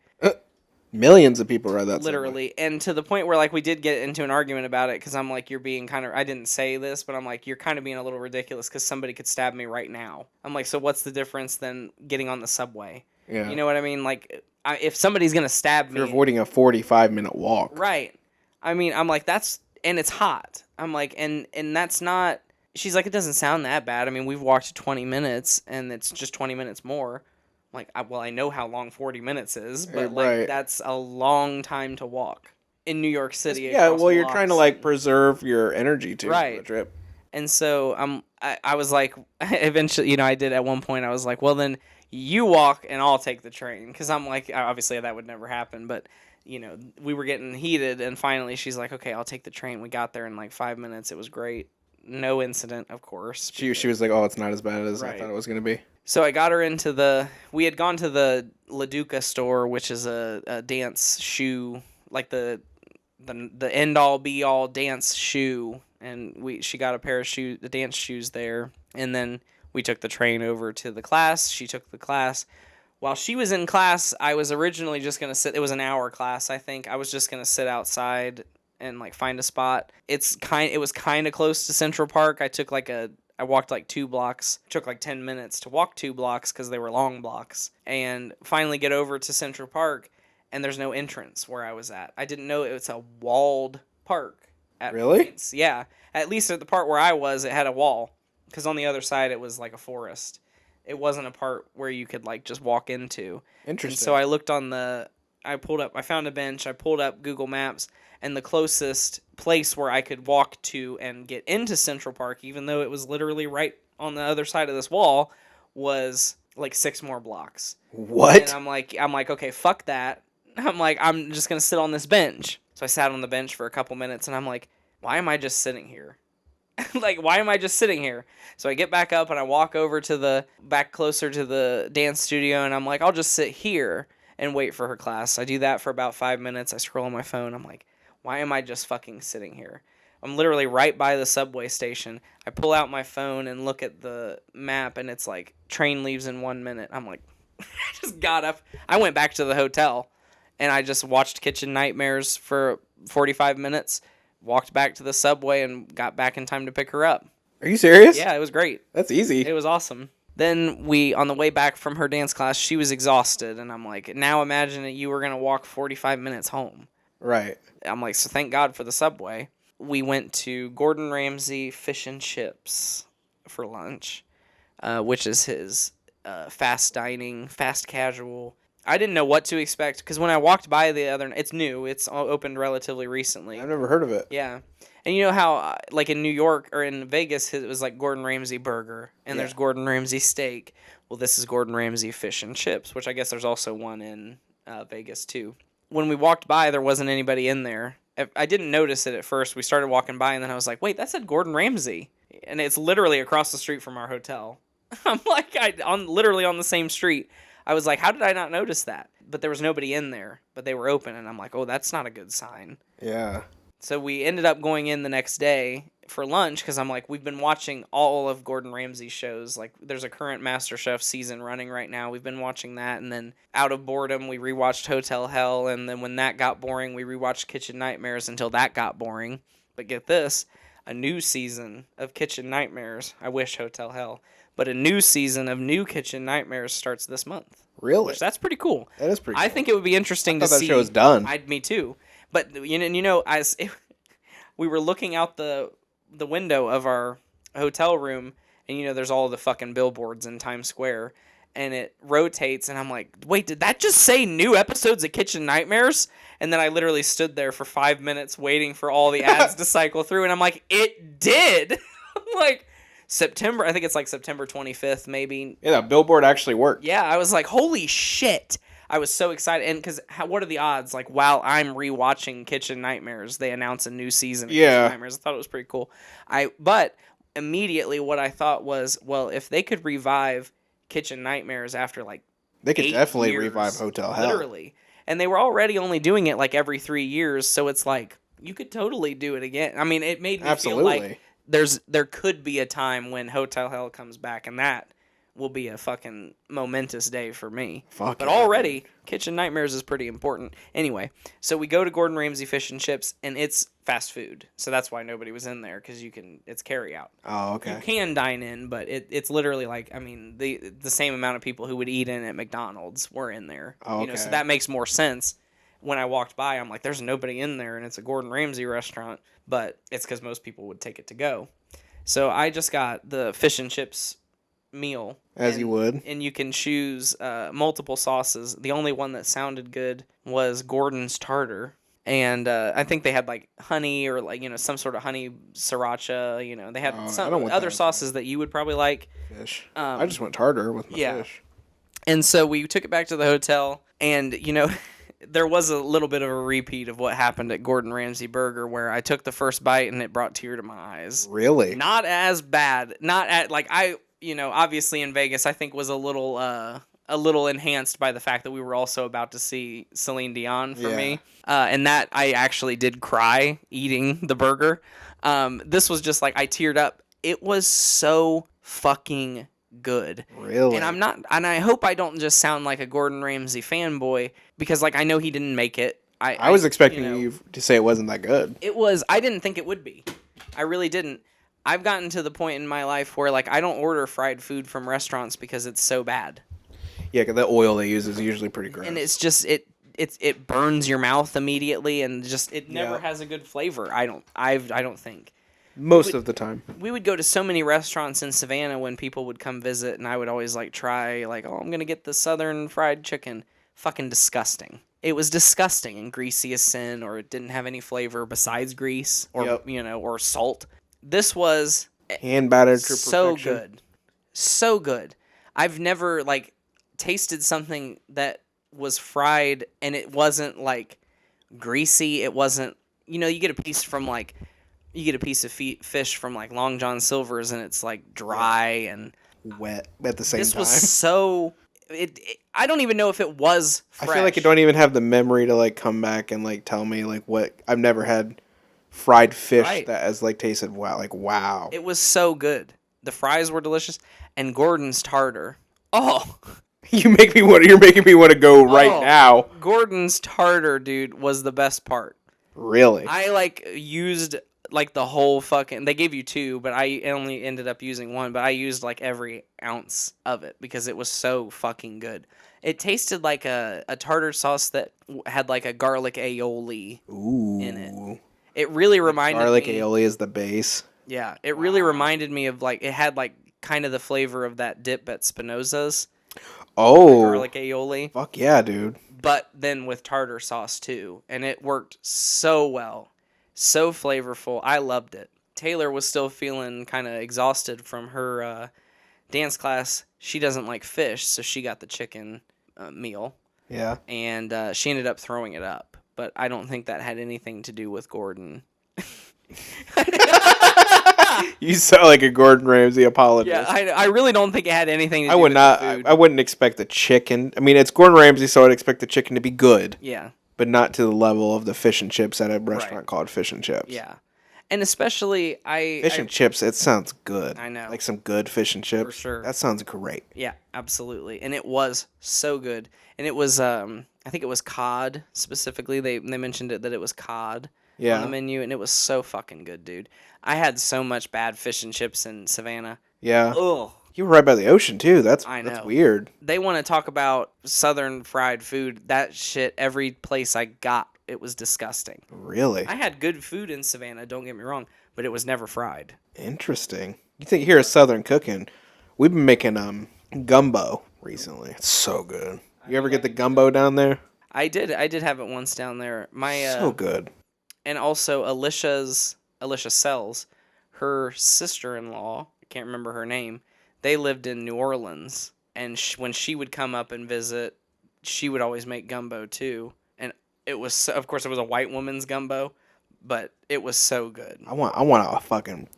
Millions of people ride that subway. Literally. And to the point where, like, we did get into an argument about it because I'm like, you're being kind of, I didn't say this, but I'm like, you're kind of being a little ridiculous because somebody could stab me right now. I'm like, so what's the difference than getting on the subway? Yeah. You know what I mean? Like, if somebody's going to stab me. You're avoiding a 45-minute walk. Right. I mean, I'm like, that's, and it's hot. I'm like, and that's not, she's like, it doesn't sound that bad. I mean, we've walked 20 minutes and it's just 20 minutes more. Like, I know how long 40 minutes is, but like Right. that's a long time to walk in New York City. Yeah, across well, you're trying to blocks. like preserve your energy too Right. for the trip. And so I was like, eventually, you know, I did at one point. I was like, well, then you walk and I'll take the train, because I'm like, obviously that would never happen, but you know, we were getting heated, and finally she's like, okay, I'll take the train. We got there in like 5 minutes. It was great. No incident, of course. She was like, oh, it's not as bad as I Right. thought it was going to be. So I got her into we had gone to the La Duca store, which is a dance shoe, like the end all be all dance shoe, and she got a pair of the dance shoes there, and then we took the train over to the class. She took the class. While she was in class, I was originally just gonna sit. It was an hour class, I think. I was just gonna sit outside and like find a spot. It was kind of close to Central Park. I walked like 2 blocks. It took like 10 minutes to walk 2 blocks because they were long blocks. And finally get over to Central Park, and there's no entrance where I was at. I didn't know it was a walled park. Really? Points. Yeah. At least at the part where I was, it had a wall. Because on the other side, it was like a forest. It wasn't a part where you could like just walk into. Interesting. And so I looked I found a bench, I pulled up Google Maps, and the closest place where I could walk to and get into Central Park, even though it was literally right on the other side of this wall, was like 6 more blocks. What? And I'm like, okay, fuck that. I'm like, I'm just gonna sit on this bench. So I sat on the bench for a couple minutes, and I'm like, why am I just sitting here? Like, why am I just sitting here? So I get back up and I walk over to back closer to the dance studio, and I'm like, I'll just sit here and wait for her class. I do that for about 5 minutes. I scroll on my phone. I'm like, why am I just fucking sitting here? I'm literally right by the subway station. I pull out my phone and look at the map, and it's like, train leaves in 1 minute. I'm like, I just got up. I went back to the hotel, and I just watched Kitchen Nightmares for 45 minutes, walked back to the subway, and got back in time to pick her up. Are you serious? Yeah, it was great. That's easy. It was awesome. Then on the way back from her dance class, she was exhausted, and I'm like, now imagine that you were going to walk 45 minutes home. Right. I'm like, so thank God for the subway. We went to Gordon Ramsay Fish and Chips for lunch, which is his fast dining, fast casual. I didn't know what to expect, because when I walked by it's new. It's opened relatively recently. I've never heard of it. Yeah. And you know how, like in New York or in Vegas, it was like Gordon Ramsay burger, and there's Gordon Ramsay steak. Well, this is Gordon Ramsay fish and chips, which I guess there's also one in Vegas too. When we walked by, there wasn't anybody in there. I didn't notice it at first. We started walking by, and then I was like, wait, that said Gordon Ramsay. And it's literally across the street from our hotel. I'm like, literally on the same street. I was like, how did I not notice that? But there was nobody in there, but they were open, and I'm like, oh, that's not a good sign. Yeah. So we ended up going in the next day for lunch, because I'm like, we've been watching all of Gordon Ramsay's shows. Like, there's a current MasterChef season running right now. We've been watching that, and then out of boredom, we rewatched Hotel Hell, and then when that got boring, we rewatched Kitchen Nightmares until that got boring. But get this, a new season of Kitchen Nightmares. I wish Hotel Hell. But a new season of New Kitchen Nightmares starts this month. Really? Which, that's pretty cool. That is pretty cool. I think it would be interesting to I thought see. that show's done. Me too. But we were looking out the window of our hotel room, and there's all the fucking billboards in Times Square, and it rotates, and I'm like, wait, did that just say new episodes of Kitchen Nightmares? And then I literally stood there for 5 minutes waiting for all the ads to cycle through, and I'm like, it did. I'm like, September, I think it's like September 25th, maybe. Yeah, that billboard actually worked. Yeah, I was like, holy shit. I was so excited. And because what are the odds? Like, while I'm rewatching Kitchen Nightmares, they announce a new season of Kitchen Nightmares. I thought it was pretty cool. But immediately what I thought was, well, if they could revive Kitchen Nightmares after like they could 8 definitely years, revive Hotel Hell. Literally. And they were already only doing it like every 3 years. So it's like, you could totally do it again. I mean, it made me feel like there could be a time when Hotel Hell comes back, and that will be a fucking momentous day for me. Fuck But yeah, already, Kitchen Nightmares is pretty important. Anyway, so we go to Gordon Ramsay Fish and Chips, and it's fast food. So that's why nobody was in there, because it's carry out. Oh, okay. You can dine in, but it's literally like, the same amount of people who would eat in at McDonald's were in there. Oh, So okay. that makes more sense. When I walked by, I'm like, there's nobody in there, and it's a Gordon Ramsay restaurant. But it's because most people would take it to go. So I just got the fish and chips meal. As you would. And you can choose multiple sauces. The only one that sounded good was Gordon's Tartar. And I think they had like honey or like, some sort of honey sriracha. They had I some don't want other that. sauces that you would probably like. Fish. I just went tartar with my fish. And so we took it back to the hotel, and there was a little bit of a repeat of what happened at Gordon Ramsay Burger, where I took the first bite and it brought tear to my eyes. Really? Not as bad. Not at like obviously in Vegas, I think was a little enhanced by the fact that we were also about to see Celine Dion for me, and that I actually did cry eating the burger. This was just like I teared up. It was so fucking good. Really? And I hope I don't just sound like a Gordon Ramsay fanboy, because like I know he didn't make it. I was expecting you to say it wasn't that good. I didn't think it would be. I really didn't. I've gotten to the point in my life where like I don't order fried food from restaurants because it's so bad. Yeah, because the oil they use is usually pretty gross. And it's just it burns your mouth immediately, and just it never has a good flavor. I don't think. Most of the time. We would go to so many restaurants in Savannah when people would come visit, and I would always like try like, I'm gonna get the Southern fried chicken. Fucking disgusting. It was disgusting and greasy as sin, or it didn't have any flavor besides grease or or salt. This was hand battered to so perfection. good, so good. I've never like tasted something that was fried and it wasn't like greasy. It wasn't, you get a piece of fish from like Long John Silver's and it's like dry and wet at the same time. This was so. I don't even know if it was fresh. I feel like you don't even have the memory to like come back and like tell me like what I've never had fried fish that has like tasted wow. It was so good. The fries were delicious, and Gordon's tartar. Oh, you're making me want to go right now. Gordon's tartar, dude, was the best part. Really? I like used like the whole fucking. They gave you 2, but I only ended up using 1. But I used like every ounce of it because it was so fucking good. It tasted like a tartar sauce that had like a garlic aioli in it. It really reminded garlic me. Garlic aioli is the base. Yeah, it really reminded me of like it had like kind of the flavor of that dip at Spinoza's. Oh, garlic aioli. Fuck yeah, dude. But then with tartar sauce too, and it worked so well, so flavorful. I loved it. Taylor was still feeling kind of exhausted from her dance class. She doesn't like fish, so she got the chicken meal. Yeah. And she ended up throwing it up. But I don't think that had anything to do with Gordon. You sound like a Gordon Ramsay apologist. Yeah, I really don't think it had anything to do with the food. I wouldn't expect the chicken. I mean, it's Gordon Ramsay, so I'd expect the chicken to be good. Yeah. But not to the level of the fish and chips at a restaurant called Fish and Chips. Yeah. And especially, Fish and chips, it sounds good. I know. Like some good fish and chips. For sure. That sounds great. Yeah, absolutely. And it was so good. And it was, I think it was cod specifically. They mentioned that it was cod on the menu, and it was so fucking good, dude. I had so much bad fish and chips in Savannah. Yeah. Ugh. You were right by the ocean, too. That's weird. They want to talk about Southern fried food. That shit, every place I got, it was disgusting. Really? I had good food in Savannah, don't get me wrong, but it was never fried. Interesting. You think here at Southern Cooking, we've been making gumbo recently. It's so good. You ever get the gumbo down there? I did have it once down there. So good. And also Alicia Sells, her sister-in-law, I can't remember her name, they lived in New Orleans, and when she would come up and visit, she would always make gumbo too. And it was, of course, it was a white woman's gumbo, but it was so good. I want a fucking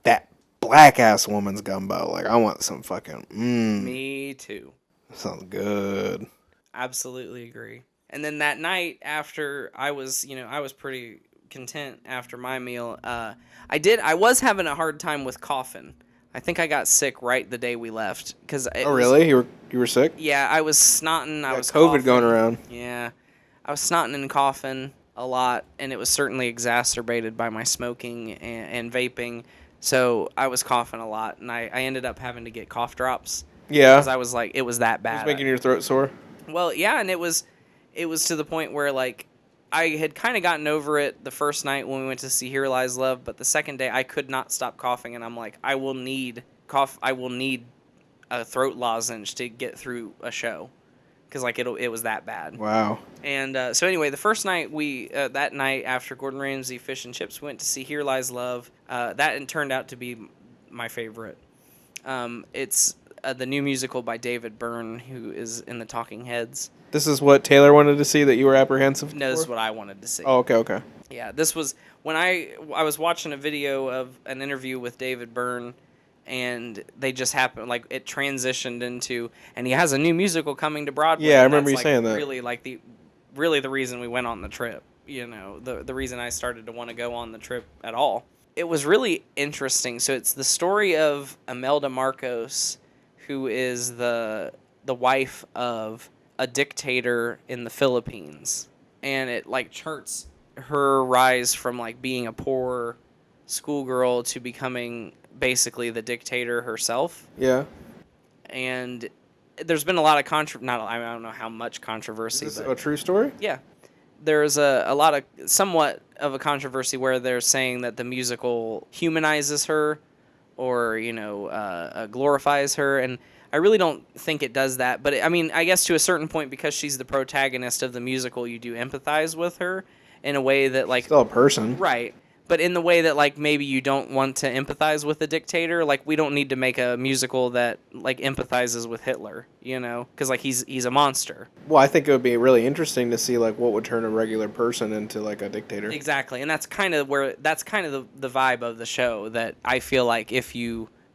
fat black ass woman's gumbo. Like I want some fucking. Me too. Sounds good. Absolutely agree. And then that night after, I was pretty content after my meal. I was having a hard time with coughing. I think I got sick right the day we left. Oh, really? You were sick? Yeah, I was snotting. I was COVID coughing. going around. Yeah, I was snotting and coughing a lot, and it was certainly exacerbated by my smoking and vaping. So I was coughing a lot, and I ended up having to get cough drops. Yeah. Because I was like, it was that bad. It was making your throat sore? Well, yeah, and it was to the point where, like, I had kind of gotten over it the first night when we went to see Here Lies Love, but the second day I could not stop coughing, and I'm like, I will need a throat lozenge to get through a show, because like it was that bad. Wow. And so anyway, the first night that night after Gordon Ramsay Fish and Chips, went to see Here Lies Love. That turned out to be my favorite. It's the new musical by David Byrne, who is in the Talking Heads. This is what Taylor wanted to see that you were apprehensive No, this is for? what I wanted to see. Oh, okay. Yeah, this was when I was watching a video of an interview with David Byrne, and they just happened, like, it transitioned into, and he has a new musical coming to Broadway. Yeah, I and remember that's, you saying that. Really the reason we went on the trip, you know, the reason I started to want to go on the trip at all. It was really interesting. So it's the story of Imelda Marcos, who is the wife of a dictator in the Philippines, and it like charts her rise from like being a poor schoolgirl to becoming basically the dictator herself. Yeah. And there's been a lot of I don't know how much controversy. Is this but a true story? yeah, there's a lot of somewhat of a controversy where they're saying that the musical humanizes her, or glorifies her, and I really don't think it does that. But I mean, I guess to a certain point, because she's the protagonist of the musical, you do empathize with her in a way that, like, Still a person. right. But in the way that, like, maybe you don't want to empathize with the dictator. Like, we don't need to make a musical that, like, empathizes with Hitler, you know? Because, like, he's a monster. Well, I think it would be really interesting to see, like, what would turn a regular person into, like, a dictator. Exactly. And that's kind of the vibe of the show, that I feel like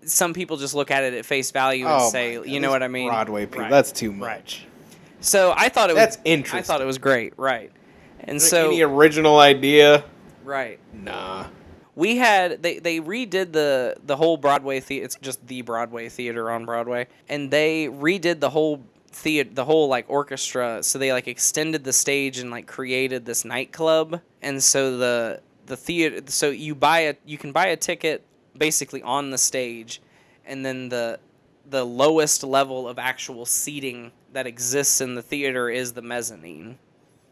some people just look at it at face value and say, God, you know what I mean? Broadway people, Right. that's too much. So I thought That's interesting. I thought it was great, right? And Like, so any original idea? right. Nah. We had they redid the whole Broadway theater. It's just the Broadway theater on Broadway, and they redid the whole like orchestra. So they like extended the stage and like created this nightclub. And so the theater. So you can buy a ticket basically on the stage, and then the lowest level of actual seating that exists in the theater is the mezzanine.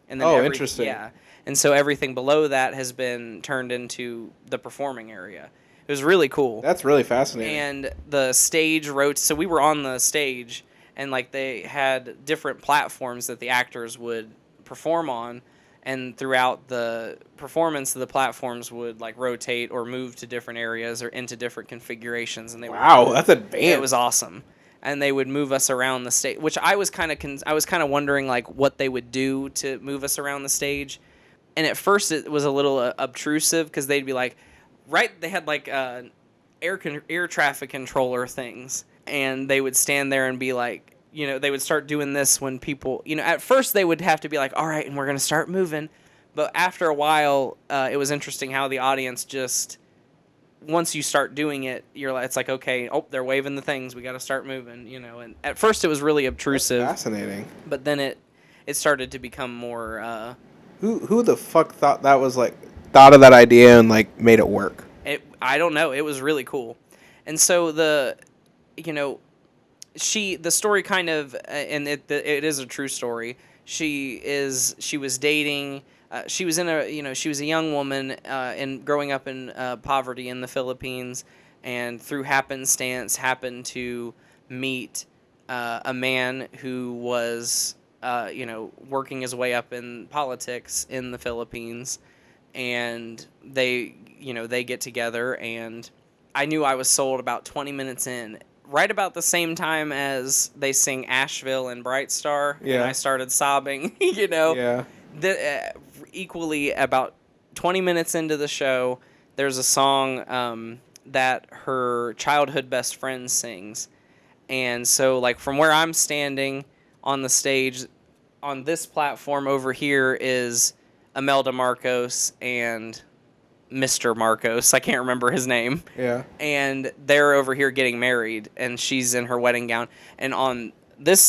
And then interesting. Yeah. And so everything below that has been turned into the performing area. It was really cool. That's really fascinating. And the stage so we were on the stage, and like they had different platforms that the actors would perform on, and throughout the performance the platforms would like rotate or move to different areas or into different configurations, and that's advanced. it was awesome. And they would move us around the stage, which I was kind of wondering like what they would do to move us around the stage. And at first it was a little obtrusive, because they'd be like, they had like air traffic controller things, and they would stand there and be like, they would start doing this when people, at first they would have to be like, all right, and we're going to start moving. But after a while, it was interesting how the audience just, once you start doing it, it's like, okay, they're waving the things, we got to start moving, and at first it was really obtrusive. That's fascinating. But then it started to become more, Who the fuck thought of that idea and like made it work? I don't know. It was really cool. And so the story kind of, and it is a true story. She was dating, she was a young woman, and growing up in poverty in the Philippines, and through happenstance happened to meet a man who was, working his way up in politics in the Philippines, and they get together, and I knew I was sold about 20 minutes in, right about the same time as they sing Asheville and Bright Star, and I started sobbing, Yeah. Equally, about 20 minutes into the show, there's a song that her childhood best friend sings, and so like from where I'm standing on the stage, on this platform over here is Imelda Marcos and Mr. Marcos. I can't remember his name. Yeah. And they're over here getting married, and she's in her wedding gown. And on this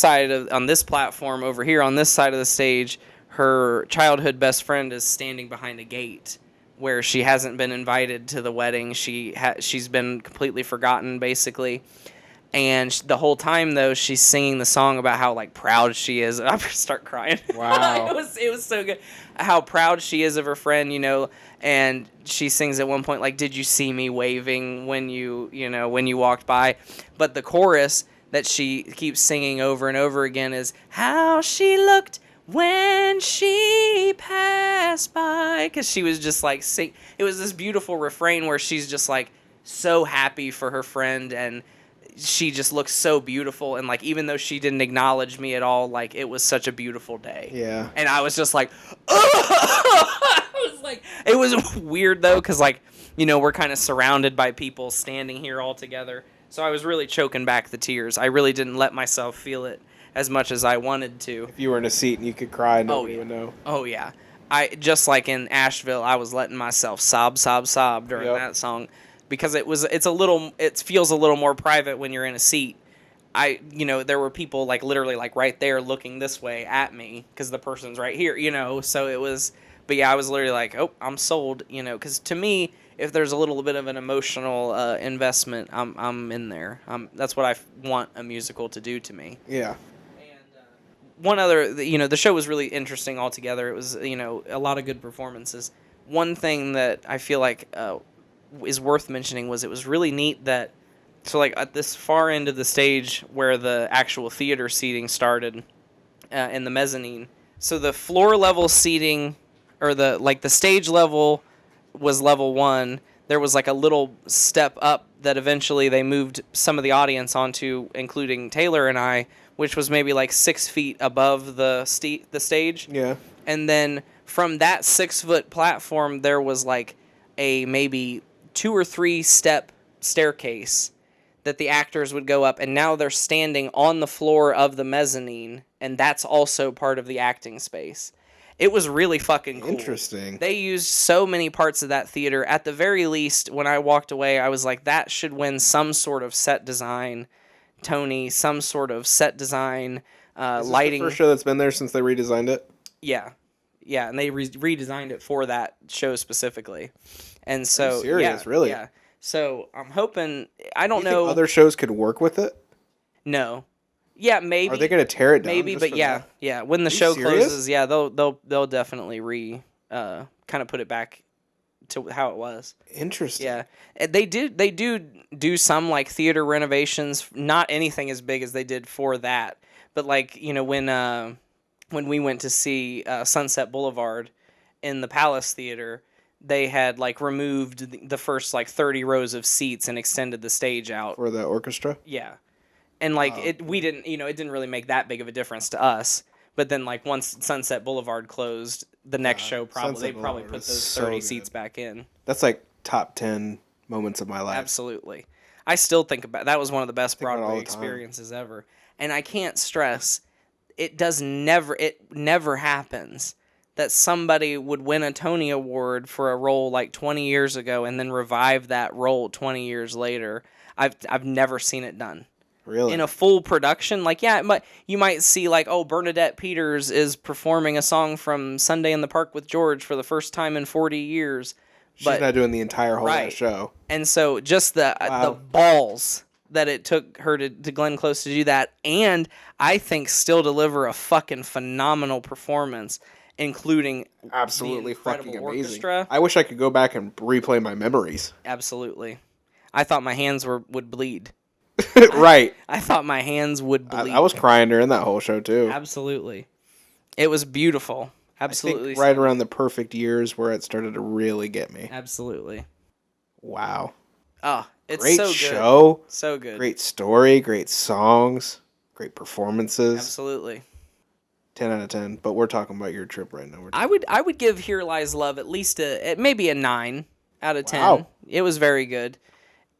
platform over here, on this side of the stage, her childhood best friend is standing behind a gate where she hasn't been invited to the wedding. She's been completely forgotten, basically. And the whole time, though, she's singing the song about how, like, proud she is. I'm going to start crying. Wow. It was so good. How proud she is of her friend, and she sings at one point, like, did you see me waving when when you walked by? But the chorus that she keeps singing over and over again is, how she looked when she passed by. Because she was just, like, it was this beautiful refrain where she's just, like, so happy for her friend, and she just looks so beautiful, and like even though she didn't acknowledge me at all, like it was such a beautiful day. Yeah. And I was just like, it was weird though, because like we're kind of surrounded by people standing here all together, so I was really choking back the tears. I really didn't let myself feel it as much as I wanted to. If you were in a seat and you could cry, nobody would know. Oh yeah. I just like in Asheville, I was letting myself sob during that song. Because it feels a little more private when you're in a seat. There were people like literally like right there looking this way at me because the person's right here, so it was, but yeah, I was literally like, oh, I'm sold, because to me, if there's a little bit of an emotional investment, I'm in there. That's what I want a musical to do to me. Yeah. And one other, the show was really interesting altogether. It was, a lot of good performances. One thing that I feel like, is worth mentioning was it was really neat that like at this far end of the stage where the actual theater seating started in the mezzanine, so the floor level seating or the stage level was level 1. There was like a little step up that eventually they moved some of the audience onto, including Taylor and I, which was maybe like 6 feet above the stage. Yeah. And then from that 6-foot platform there was like a maybe 2 or 3 step staircase that the actors would go up, and now they're standing on the floor of the mezzanine, and that's also part of the acting space. It was really fucking cool. Interesting. They used so many parts of that theater. At the very least, when I walked away, I was like, that should win some sort of set design, Tony, some sort of set design, Is this lighting. the first show that's been there since they redesigned it? Yeah, and they redesigned it for that show specifically. And so, Are you serious, really? Yeah. So I'm hoping. I don't Do you know. think other shows could work with it? No. Yeah, maybe. Are they going to tear it down? Maybe, just but for yeah, that? yeah. When the Are you show serious? closes, yeah, they'll definitely kind of put it back to how it was. Interesting. Yeah, they do some like theater renovations. Not anything as big as they did for that, but like when we went to see Sunset Boulevard in the Palace Theater, they had like removed the first like 30 rows of seats and extended the stage out For the orchestra? Yeah, and like it didn't really make that big of a difference to us. But then like once Sunset Boulevard closed, the next show they probably put those 30 seats back in. That's like top 10 moments of my life. Absolutely. I still think about that was one of the best about it all Broadway the time. experiences ever. And I can't stress it never happens that somebody would win a Tony Award for a role like 20 years ago and then revive that role 20 years later. I've never seen it done. Really? In a full production, like you might see like, oh, Bernadette Peters is performing a song from Sunday in the Park with George for the first time in 40 years. She's not doing the entire whole Right. show. And so just the balls that it took her to Glenn Close to do that, and I think still deliver a fucking phenomenal performance, including Absolutely the incredible fucking amazing. orchestra. I wish I could go back and replay my memories. Absolutely. I thought my hands would bleed. Right. I thought my hands would bleed. I was crying during that whole show too. Absolutely. It was beautiful. Absolutely. I think right around the perfect years where it started to really get me. Absolutely. Wow. Oh, it's Great so good. show. So good. Great story. Great songs. Great performances. Absolutely. 10 out of 10. But we're talking about your trip right now. I would give Here Lies Love at least maybe a 9 out of 10. Wow. It was very good.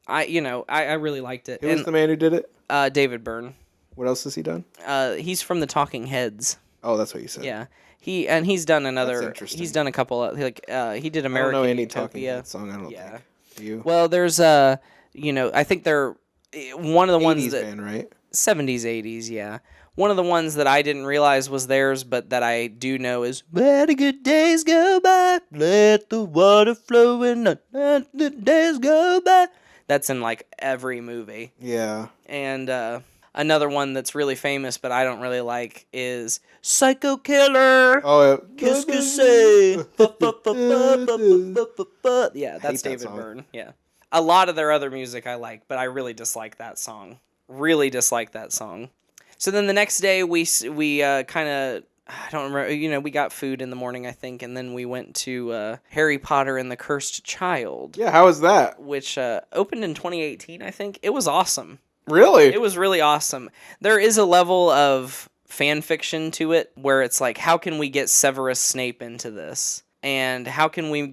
I really liked it. Who was the man who did it? David Byrne. What else has he done? He's from the Talking Heads. Oh, that's what you said. Yeah. He's done another. interesting. He's done a couple of he did I don't American know any Talking Utopia. Heads song. I don't Yeah. think. Do you? Well, there's I think they're one of the ones 80s that band, right? 70s, 80s, yeah. One of the ones that I didn't realize was theirs, but that I do know is "Let the good days go by, let the water flow and let the days go by." That's in like every movie. Yeah. And another one that's really famous, but I don't really like, is "Psycho Killer." Oh, yeah. Qu'est-ce que c'est? Yeah, that's Hate that David song. Byrne. Yeah. A lot of their other music I like, but I really dislike that song. Really dislike that song. So then the next day we kind of, I don't remember, we got food in the morning, I think, and then we went to Harry Potter and the Cursed Child, Yeah, how was that? which opened in 2018, I think. It was awesome. Really? It was really awesome. There is a level of fan fiction to it where it's like, how can we get Severus Snape into this? And how can we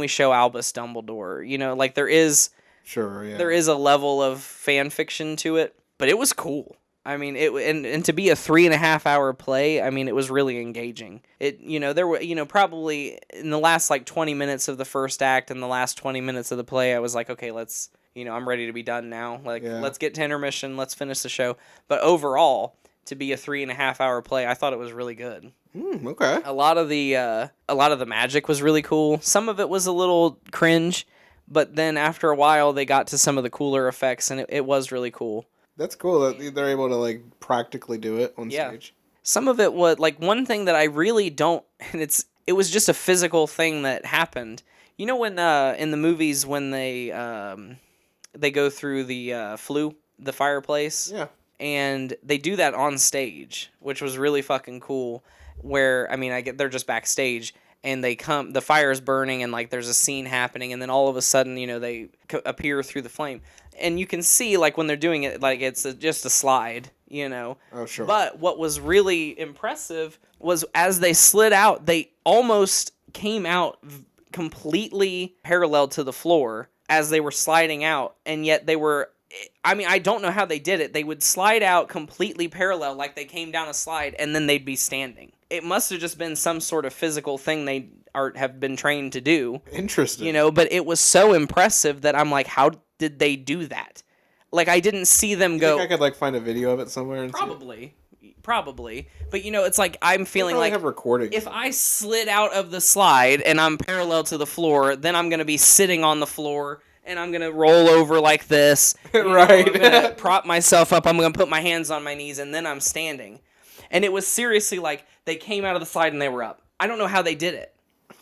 show Albus Dumbledore? Like there is Sure, yeah. there is a level of fan fiction to it, but it was cool. I mean, and to be a 3.5-hour play, I mean, it was really engaging. There were, probably in the last like 20 minutes of the first act and the last 20 minutes of the play, I was like, okay, I'm ready to be done now. Like, Yeah. let's get to intermission, let's finish the show. But overall, to be a 3.5-hour play, I thought it was really good. Okay. A lot of the magic was really cool. Some of it was a little cringe, but then after a while, they got to some of the cooler effects, and it was really cool. That's cool that they're able to like practically do it on Yeah. stage. Some of it was like one thing that I really don't, and it was just a physical thing that happened. When in the movies when they go through the flue, the fireplace, Yeah. and they do that on stage, which was really fucking cool. Where they're just backstage and the fire's burning and like there's a scene happening, and then all of a sudden they appear through the flame, and you can see like when they're doing it like it's just a slide. Oh, sure. But what was really impressive was as they slid out, they almost came out completely parallel to the floor as they were sliding out, and yet they were. I don't know how they did it. They would slide out completely parallel, like they came down a slide, and then they'd be standing. It must have just been some sort of physical thing they have been trained to do. Interesting. But it was so impressive that I'm like, how did they do that? Like, I didn't see them You go. think I could like find a video of it somewhere and see it? Probably. But it's like I'm feeling Probably like have recordings. if I slid out of the slide and I'm parallel to the floor, then I'm gonna be sitting on the floor and I'm gonna roll over like this. Right. I'm gonna prop myself up. I'm gonna put my hands on my knees, and then I'm standing. And it was seriously like they came out of the slide and they were up. I don't know how they did it.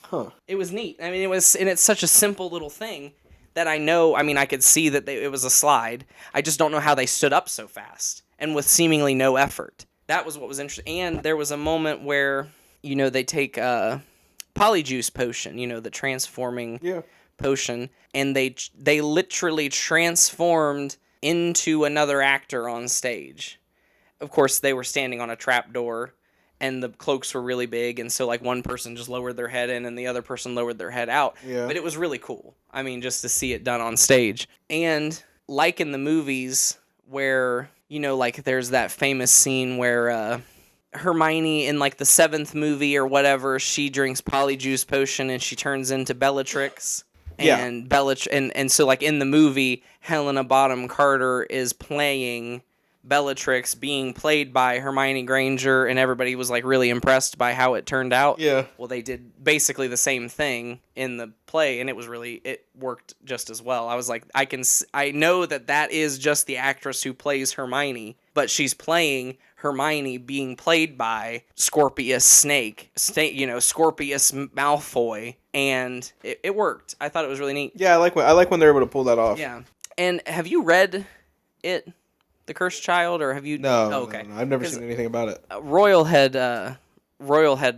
Huh. It was neat. I mean, and it's such a simple little thing that I know. I mean, I could see that it was a slide. I just don't know how they stood up so fast and with seemingly no effort. That was what was interesting. And there was a moment where they take polyjuice potion, the transforming Yeah. potion, and they literally transformed into another actor on stage. Of course, they were standing on a trap door, and the cloaks were really big, and so like one person just lowered their head in, and the other person lowered their head out. Yeah. But it was really cool. I mean, just to see it done on stage. And like in the movies, where like there's that famous scene where Hermione in like the 7th movie or whatever, she drinks polyjuice potion and she turns into Bellatrix. Yeah. And and so like in the movie, Helena Bonham Carter is playing Bellatrix, being played by Hermione Granger, and everybody was like really impressed by how it turned out. Yeah. Well, they did basically the same thing in the play, and it worked just as well. I was like, I know that is just the actress who plays Hermione, but she's playing Hermione being played by Scorpius Scorpius Malfoy, and it worked. I thought it was really neat. Yeah, I like when they're able to pull that off. Yeah. And have you read it, The Cursed Child, or have you? No. Oh, okay. No, I've never seen anything about it. Royal had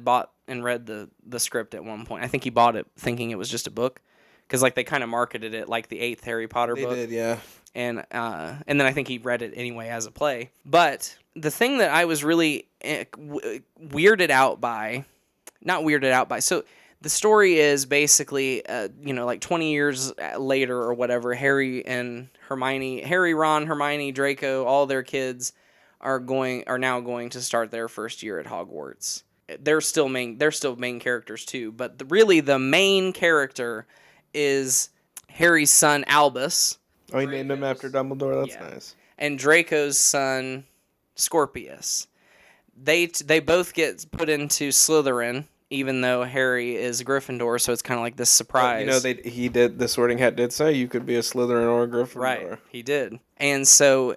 bought and read the script at one point. I think he bought it thinking it was just a book, because like they kind of marketed it like the 8th Harry Potter book. They did, yeah. And then I think he read it anyway as a play. But the thing that I was really weirded out by, so the story is basically, like 20 years later or whatever, Harry, Ron, Hermione, Draco, all their kids are now going to start their first year at Hogwarts. they're still main characters too. But really, the main character is Harry's son Albus. Oh, he named him after Dumbledore. That's Yeah. nice. And Draco's son Scorpius. They both get put into Slytherin, even though Harry is Gryffindor. So it's kind of like this surprise. The Sorting Hat did say you could be a Slytherin or a Gryffindor. Right, he did. And so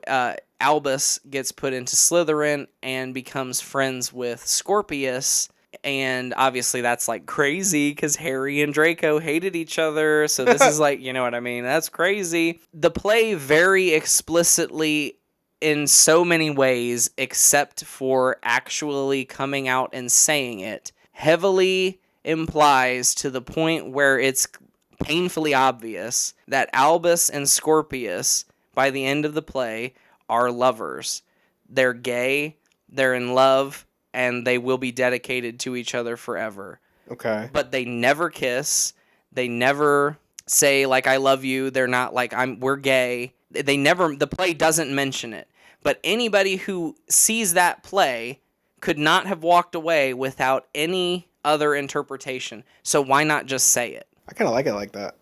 Albus gets put into Slytherin and becomes friends with Scorpius. And obviously that's like crazy because Harry and Draco hated each other. So this is like, you know what I mean? That's crazy. The play very explicitly in so many ways, except for actually coming out and saying it, heavily implies to the point where it's painfully obvious that Albus and Scorpius, by the end of the play, are lovers. They're gay, they're in love, and they will be dedicated to each other forever. Okay. But they never kiss. They never say, like, I love you. They're not like, we're gay. The play doesn't mention it. But anybody who sees that play could not have walked away without any other interpretation. So why not just say it? I kind of like it like that.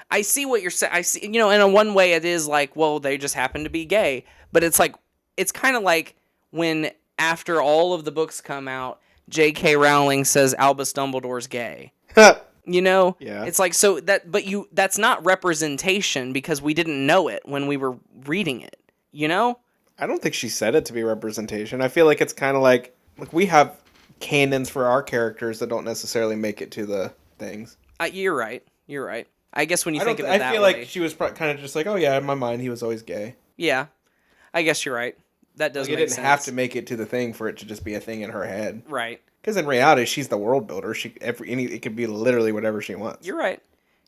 I see what you're saying. I see, in a one way it is like, well, they just happen to be gay. But it's like, it's kind of like when after all of the books come out, J.K. Rowling says Albus Dumbledore's gay. Yeah. It's like, so that's not representation because we didn't know it when we were reading it, I don't think she said it to be representation. I feel like it's kind of like we have canons for our characters that don't necessarily make it to the things. You're right. I guess when you think of it that way. I feel like she was kind of just like, oh yeah, in my mind he was always gay. Yeah, I guess you're right. That does make sense. It didn't have to make it to the thing for it to just be a thing in her head. Right. Because in reality, she's the world builder. It could be literally whatever she wants. You're right.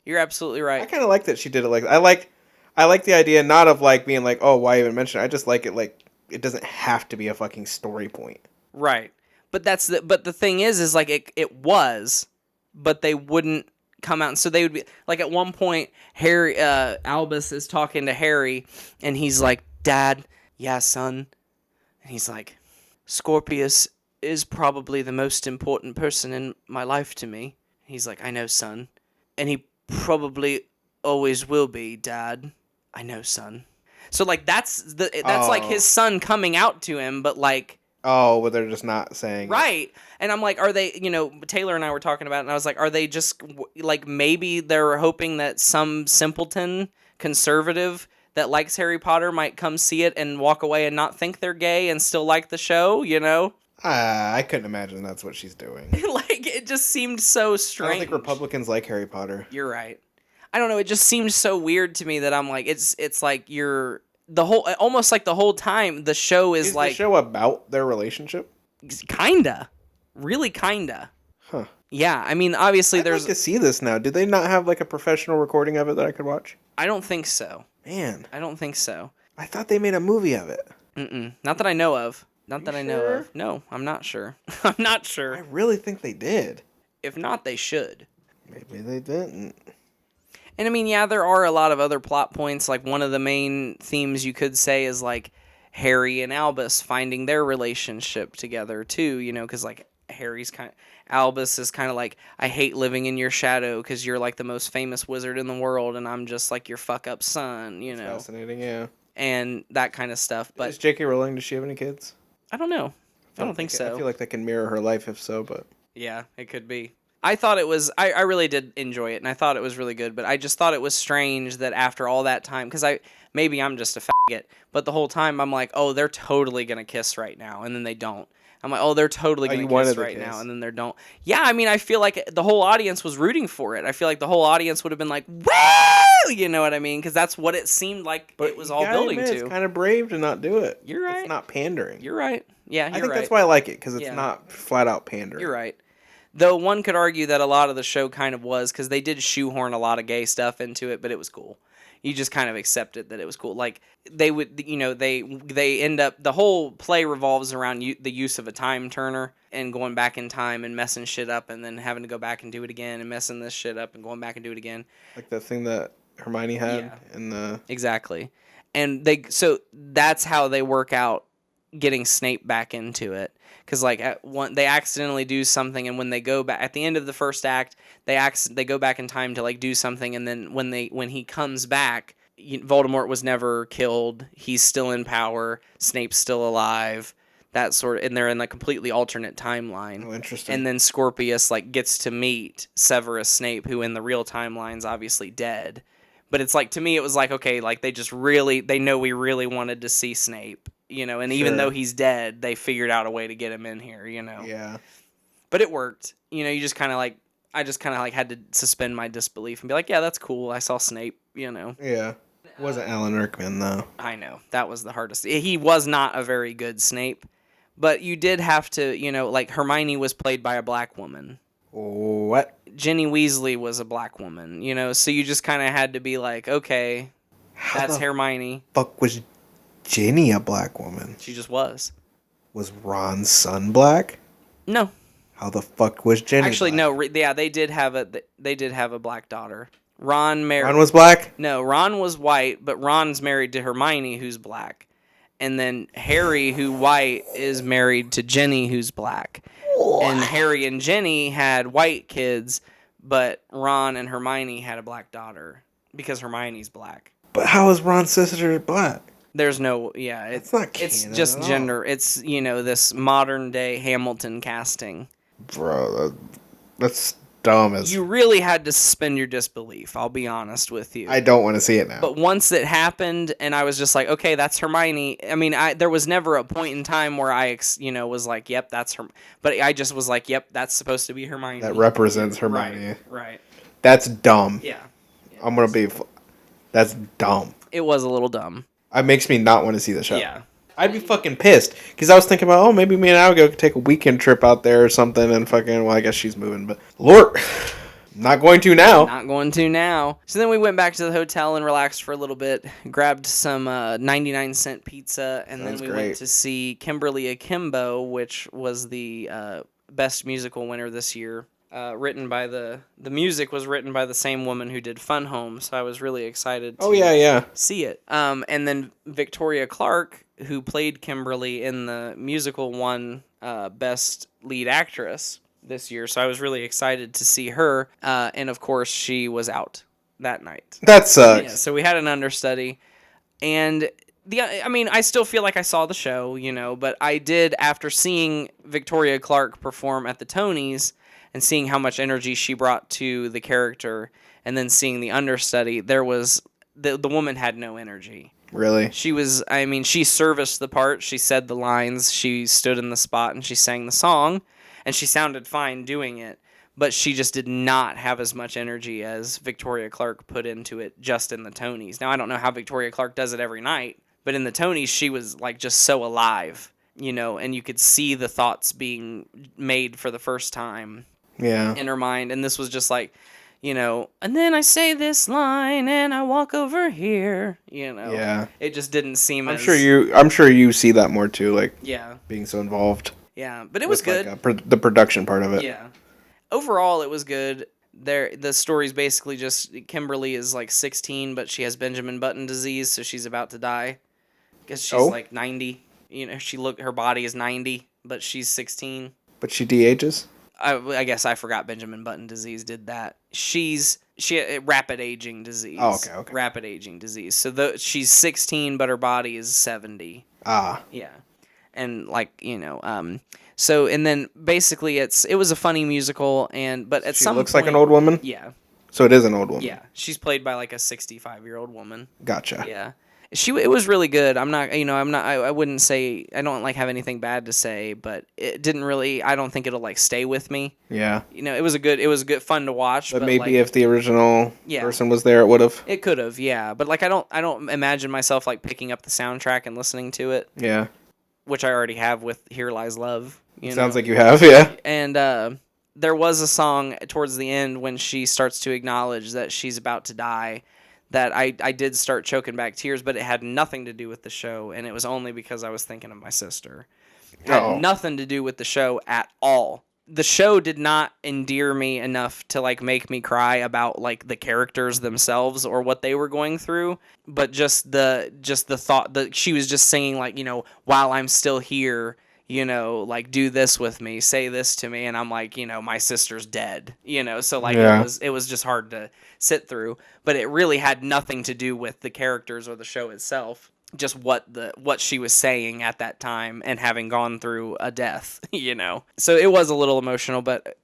You're absolutely right. I kind of like that she did it like I like the idea not of like being like, oh, why even mention it? I just like it like it doesn't have to be a fucking story point. Right. But the thing is like it was, but they wouldn't come out, and so they would be like at one point Harry Albus is talking to Harry and he's like, Dad, yeah, son. And he's like, Scorpius is probably the most important person in my life to me. He's like, I know, son. And he probably always will be, Dad. I know, son. So like that's like his son coming out to him, but like, oh, but they're just not saying right. And I'm like, are they, Taylor and I were talking about it, and I was like, are they just like, maybe they're hoping that some simpleton conservative that likes Harry Potter might come see it and walk away and not think they're gay and still like the show, I couldn't imagine that's what she's doing. Like, it just seemed so strange. I don't think Republicans like Harry Potter. You're right. I don't know, it just seemed so weird to me that I'm like, it's like you're almost like the whole time the show is like... the show about their relationship? Kinda. Really kinda. Huh. Yeah, I mean, obviously I'd there's... like to see this now. Do they not have like a professional recording of it that I could watch? I don't think so. Man. I don't think so. I thought they made a movie of it. Mm-mm. Not that I know of. Not that I know of. No, I'm not sure. I'm not sure. I really think they did. If not, they should. Maybe they didn't. And I mean, yeah, there are a lot of other plot points. Like, one of the main themes you could say is, like, Harry and Albus finding their relationship together, too, because, like, Albus is kind of like, I hate living in your shadow because you're, like, the most famous wizard in the world, and I'm just, like, your fuck-up son, That's fascinating, yeah. And that kind of stuff. But is J.K. Rowling, does she have any kids? I don't know. I don't think so. I feel like that can mirror her life if so, but... Yeah, it could be. I thought it was... I really did enjoy it, and I thought it was really good, but I just thought it was strange that after all that time... Because maybe I'm just a faggot, but the whole time I'm like, oh, they're totally going to kiss right now, and then they don't. I'm like, oh, they're totally going to kiss right now, and then they don't. Yeah, I mean, I feel like the whole audience was rooting for it. I feel like the whole audience would have been like, woo! You know what I mean? Because that's what it seemed like it was all building to. It's kind of brave to not do it. You're right. It's not pandering. You're right. Yeah, you're right. I think that's why I like it, because it's not flat out pandering. You're right. Though one could argue that a lot of the show kind of was, because they did shoehorn a lot of gay stuff into it, but it was cool. You just kind of accepted that it was cool. Like, they would, they end up, the whole play revolves around the use of a time turner and going back in time and messing shit up and then having to go back and do it again and messing this shit up and going back and do it again. Like the thing that Hermione had in the... Exactly. And so that's how they work out getting Snape back into it. Because like they accidentally do something, and when they go back at the end of the first act, they go back in time to like do something, and then when he comes back, Voldemort was never killed. He's still in power. Snape's still alive. That sort of, and they're in a completely alternate timeline. Oh, interesting. And then Scorpius like gets to meet Severus Snape, who in the real timeline's obviously dead. But it's like, to me, it was like, okay, like they know we really wanted to see Snape, and even though he's dead, they figured out a way to get him in here, Yeah. But it worked. You just kind of like, I just kind of like had to suspend my disbelief and be like, yeah, that's cool. I saw Snape, Yeah. It wasn't Alan Rickman, though. I know. That was the hardest. He was not a very good Snape, but you did have to, like Hermione was played by a black woman. What? Ginny Weasley was a black woman, so you just kind of had to be like, okay, that's Hermione. Fuck was Ginny a black woman? She just was. Was Ron's son black? No. How the fuck was Ginny Actually, black? no. Yeah, they did have a black daughter. Ron was black? No, Ron was white, but Ron's married to Hermione, who's black. And then Harry, who white, is married to Ginny, who's black. And Harry and Ginny had white kids, but Ron and Hermione had a black daughter because Hermione's black. But how is Ron's sister black? There's no, yeah. It's not canon It's just at all. gender. It's, this modern day Hamilton casting. Bro, that's dumb as... You really had to suspend your disbelief, I'll be honest with you. I don't want to see it now. But once it happened, and I was just like, okay, that's Hermione. I mean, there was never a point in time where I, was like, yep, that's her. But I just was like, yep, that's supposed to be Hermione. That represents Hermione. Right. That's dumb. Yeah. I'm going to be... That's dumb. It was a little dumb. It makes me not want to see the show. Yeah. I'd be fucking pissed. Because I was thinking about, maybe me and Abigail could take a weekend trip out there or something and fucking... Well, I guess she's moving, but... Lord... Not going to now. Not going to now. So then we went back to the hotel and relaxed for a little bit, grabbed some 99-cent pizza, and then we went to see Kimberly Akimbo, which was the best musical winner this year. Written by the music was written by the same woman who did Fun Home, so I was really excited to see it. And then Victoria Clark, who played Kimberly in the musical, won Best Lead Actress this year, so I was really excited to see her, and of course she was out that night. That sucks. Yeah, so we had an understudy, and I still feel like I saw the show, but I did, after seeing Victoria Clark perform at the Tonys and seeing how much energy she brought to the character, and then seeing the understudy, there was the woman had no energy. Really? She was, she serviced the part, she said the lines, she stood in the spot, and she sang the song. And she sounded fine doing it, but she just did not have as much energy as Victoria Clark put into it just in the Tonys. Now, I don't know how Victoria Clark does it every night, but in the Tonys, she was like just so alive, and you could see the thoughts being made for the first time in her mind. And this was just like, and then I say this line and I walk over here, Yeah. It just didn't seem I'm sure you see that more too, like being so involved. Yeah, but it was good. Like, the production part of it. Yeah. Overall, it was good. The story's basically just Kimberly is like 16, but she has Benjamin Button disease, so she's about to die. Guess she's like 90. Her body is 90, but she's 16. But she de-ages? I guess I forgot Benjamin Button disease did that. She had rapid aging disease. Oh, okay. Rapid aging disease. So she's 16, but her body is 70. Ah. Yeah. And so, and then basically it was a funny musical, but at some point... She looks like an old woman? Yeah. So it is an old woman? Yeah. She's played by like a 65-year-old woman. Gotcha. Yeah. It was really good. I wouldn't say, I don't like have anything bad to say, but it didn't really, I don't think it'll like stay with me. Yeah. It was good fun to watch. But maybe like, if the original person was there, it would have. It could have, yeah. But like, I don't imagine myself like picking up the soundtrack and listening to it. Yeah. Which I already have with Here Lies Love. Sounds like you have, yeah. And there was a song towards the end when she starts to acknowledge that she's about to die that I did start choking back tears, but it had nothing to do with the show, and it was only because I was thinking of my sister. It had nothing to do with the show at all. the show did not endear me enough to like make me cry about like the characters themselves or what they were going through, but just the thought that she was just singing like, while I'm still here, like do this with me, say this to me, and I'm like, my sister's dead, so like it was just hard to sit through, but it really had nothing to do with the characters or the show itself. Just what she was saying at that time and having gone through a death, So it was a little emotional, but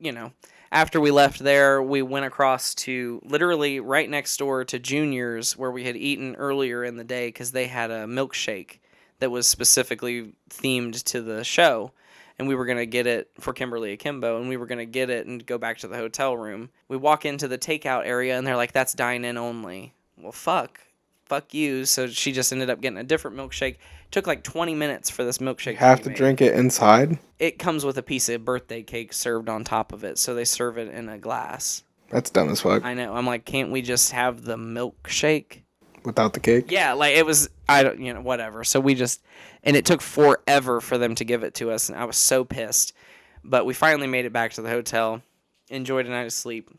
after we left there, we went across to literally right next door to Junior's where we had eaten earlier in the day because they had a milkshake that was specifically themed to the show. And we were going to get it for Kimberly Akimbo, and we were going to get it and go back to the hotel room. We walk into the takeout area, and they're like, that's dine-in only. Well, fuck you. So she just ended up getting a different milkshake. Took like 20 minutes for this milkshake. You have to drink it inside? It comes with a piece of birthday cake served on top of it, so they serve it in a glass. That's dumb as fuck. I know. I'm like, can't we just have the milkshake? Without the cake? Yeah, like it was, whatever. So and it took forever for them to give it to us, and I was so pissed. But we finally made it back to the hotel, enjoyed a night of sleep,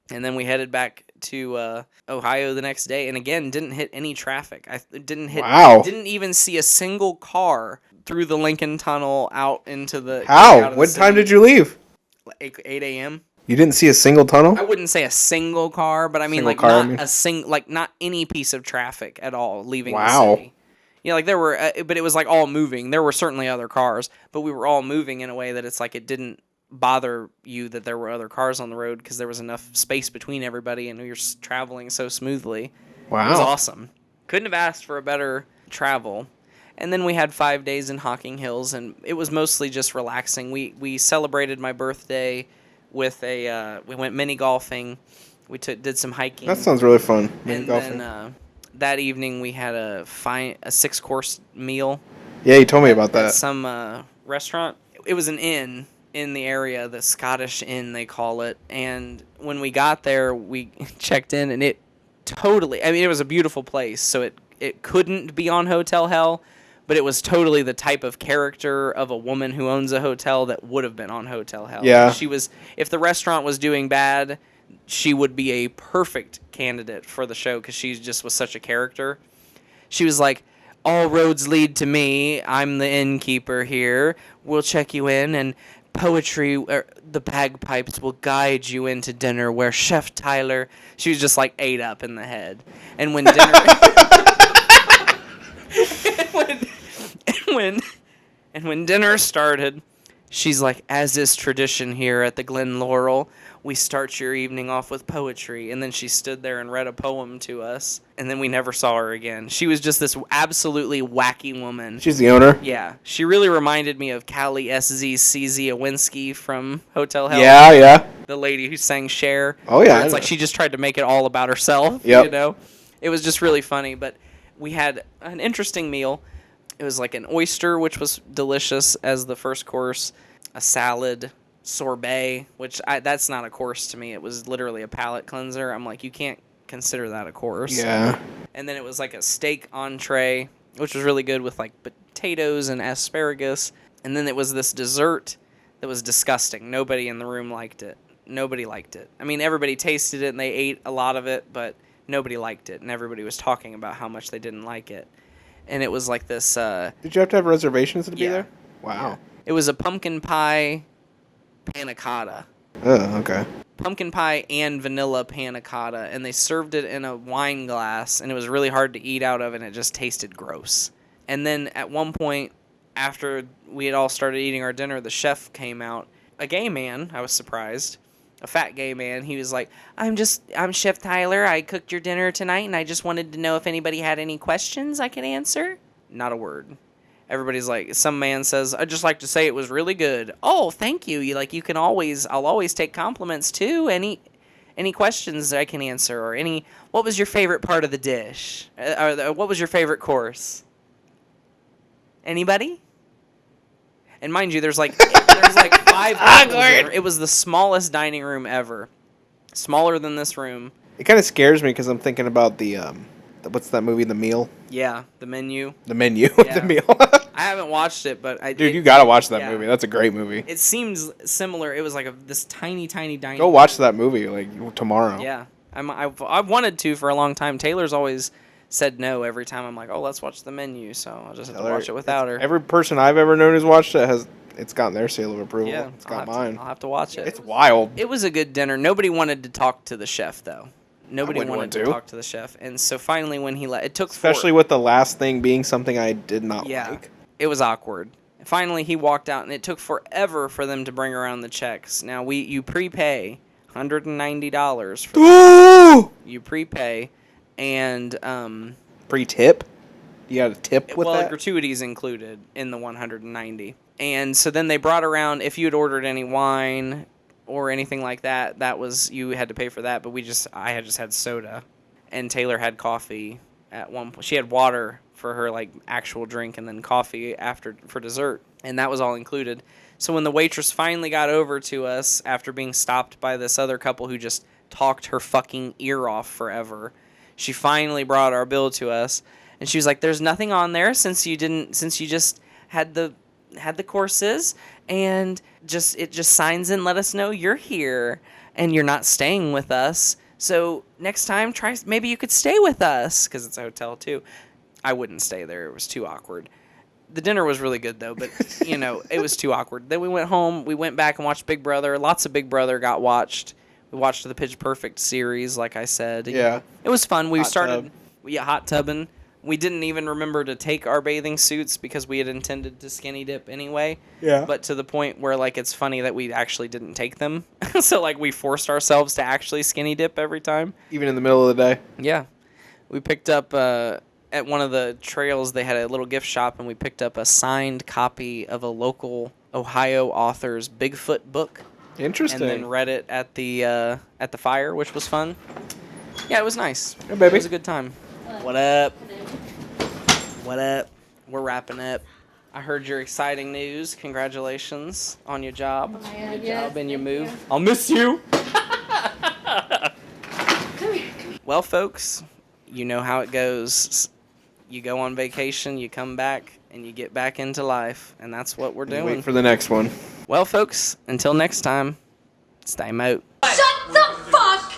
and then we headed back to Ohio the next day, and again, didn't hit any traffic. Didn't even see a single car through the Lincoln Tunnel out into the... How? What time did you leave? 8 a.m. You didn't see a single tunnel? I wouldn't say a single car, but I mean, not any piece of traffic at all leaving the city. Like there were, but it was like all moving. There were certainly other cars, but we were all moving in a way that it's like it didn't bother you that there were other cars on the road because there was enough space between everybody and we were traveling so smoothly. Wow. It was awesome. Couldn't have asked for a better travel. And then we had 5 days in Hocking Hills, and it was mostly just relaxing. We celebrated my birthday with we went mini golfing. We did some hiking. That sounds really fun. Mini golfing. Then that evening we had a 6-course meal. Yeah, you told me about that. At some restaurant. It was an inn in the area, the Scottish Inn they call it. And when we got there, we checked in, and it was a beautiful place. So it couldn't be on Hotel Hell. But it was totally the type of character of a woman who owns a hotel that would have been on Hotel Hell. Yeah. If the restaurant was doing bad, she would be a perfect candidate for the show because she just was such a character. She was like, all roads lead to me. I'm the innkeeper here. We'll check you in, and poetry, the bagpipes will guide you into dinner where Chef Tyler... She was just like ate up in the head. And when dinner... when dinner started, she's like, as is tradition here at the Glen Laurel, we start your evening off with poetry. And then she stood there and read a poem to us, and then we never saw her again. She was just this absolutely wacky woman. She's the owner? Yeah. She really reminded me of Callie S.Z. C.Z. Awinski from Hotel Hell. Yeah. The lady who sang Cher. Oh, yeah. It's like she just tried to make it all about herself, Yep. It was just really funny, but we had an interesting meal. It was like an oyster, which was delicious as the first course, a salad, sorbet, which that's not a course to me. It was literally a palate cleanser. I'm like, you can't consider that a course. Yeah. And then it was like a steak entree, which was really good with like potatoes and asparagus. And then it was this dessert that was disgusting. Nobody in the room liked it. Nobody liked it. I mean, everybody tasted it and they ate a lot of it, but nobody liked it. And everybody was talking about how much they didn't like it. And it was like this... Did you have to have reservations to be there? Wow. Yeah. It was a pumpkin pie panna cotta. Oh, okay. Pumpkin pie and vanilla panna cotta, and they served it in a wine glass, and it was really hard to eat out of, and it just tasted gross. And then at one point, after we had all started eating our dinner, the chef came out. A gay man, I was surprised. A fat gay man. He was like, I'm Chef Tyler. I cooked your dinner tonight, and I just wanted to know if anybody had any questions I could answer. Not a word. Everybody's like, some man says, I'd just like to say it was really good. Oh, thank you. I'll always take compliments too. Any questions that I can answer, or what was your favorite part of the dish? Or what was your favorite course? Anybody? And mind you, there's like 5 tables there. It was the smallest dining room ever. Smaller than this room. It kind of scares me because I'm thinking about the what's that movie, The Meal? Yeah, The Menu. The Menu, Yeah. The Meal. I haven't watched it, but Dude, you gotta watch that yeah. movie. That's a great movie. It seems similar. It was like this tiny dining. Go watch that movie like tomorrow. Yeah, I've wanted to for a long time. Taylor's always said no every time. I'm like, oh, let's watch The Menu. So I'll just have to watch it without her. Every person I've ever known who's watched it it's gotten their seal of approval. Yeah, It's got mine. I'll have to watch it. It's wild. It was a good dinner. Nobody wanted to talk to the chef though. Nobody wouldn't wanted want to to. talk to the chef, and so finally when he it took Especially with the last thing being something I did not like. It was awkward. Finally, he walked out, and it took forever for them to bring around the checks. Now, you prepay $190 for that. You prepay, and Pre-tip? You got a tip with that? gratuities included in the $190. And so then they brought around, if you had ordered any wine or anything like that, you had to pay for that. But I had just had soda, and Taylor had coffee at one point. She had water for her like actual drink, and then coffee for dessert, and that was all included. So when the waitress finally got over to us after being stopped by this other couple who just talked her fucking ear off forever, she finally brought our bill to us, and she was like, "There's nothing on there since you just had the courses, and it just signs in, let us know you're here and you're not staying with us. So next time, maybe you could stay with us, because it's a hotel too." I wouldn't stay there. It was too awkward. The dinner was really good, though, but, it was too awkward. Then we went home. We went back and watched Big Brother. Lots of Big Brother got watched. We watched the Pitch Perfect series, like I said. Yeah. It was fun. We Hot tub. hot tubbing. We didn't even remember to take our bathing suits because we had intended to skinny dip anyway. Yeah. But to the point where, it's funny that we actually didn't take them. So, we forced ourselves to actually skinny dip every time. Even in the middle of the day? Yeah. We picked up... at one of the trails, they had a little gift shop, and we picked up a signed copy of a local Ohio author's Bigfoot book. Interesting. And then read it at the fire, which was fun. Yeah, it was nice. Hey, baby. It was a good time. What up? What up? We're wrapping up. I heard your exciting news. Congratulations on your job. Good job and your move. I'll miss you. Well, folks, you know how it goes. You go on vacation, you come back, and you get back into life. And that's what we're doing. Wait for the next one. Well, folks, until next time, stay out. Shut the fuck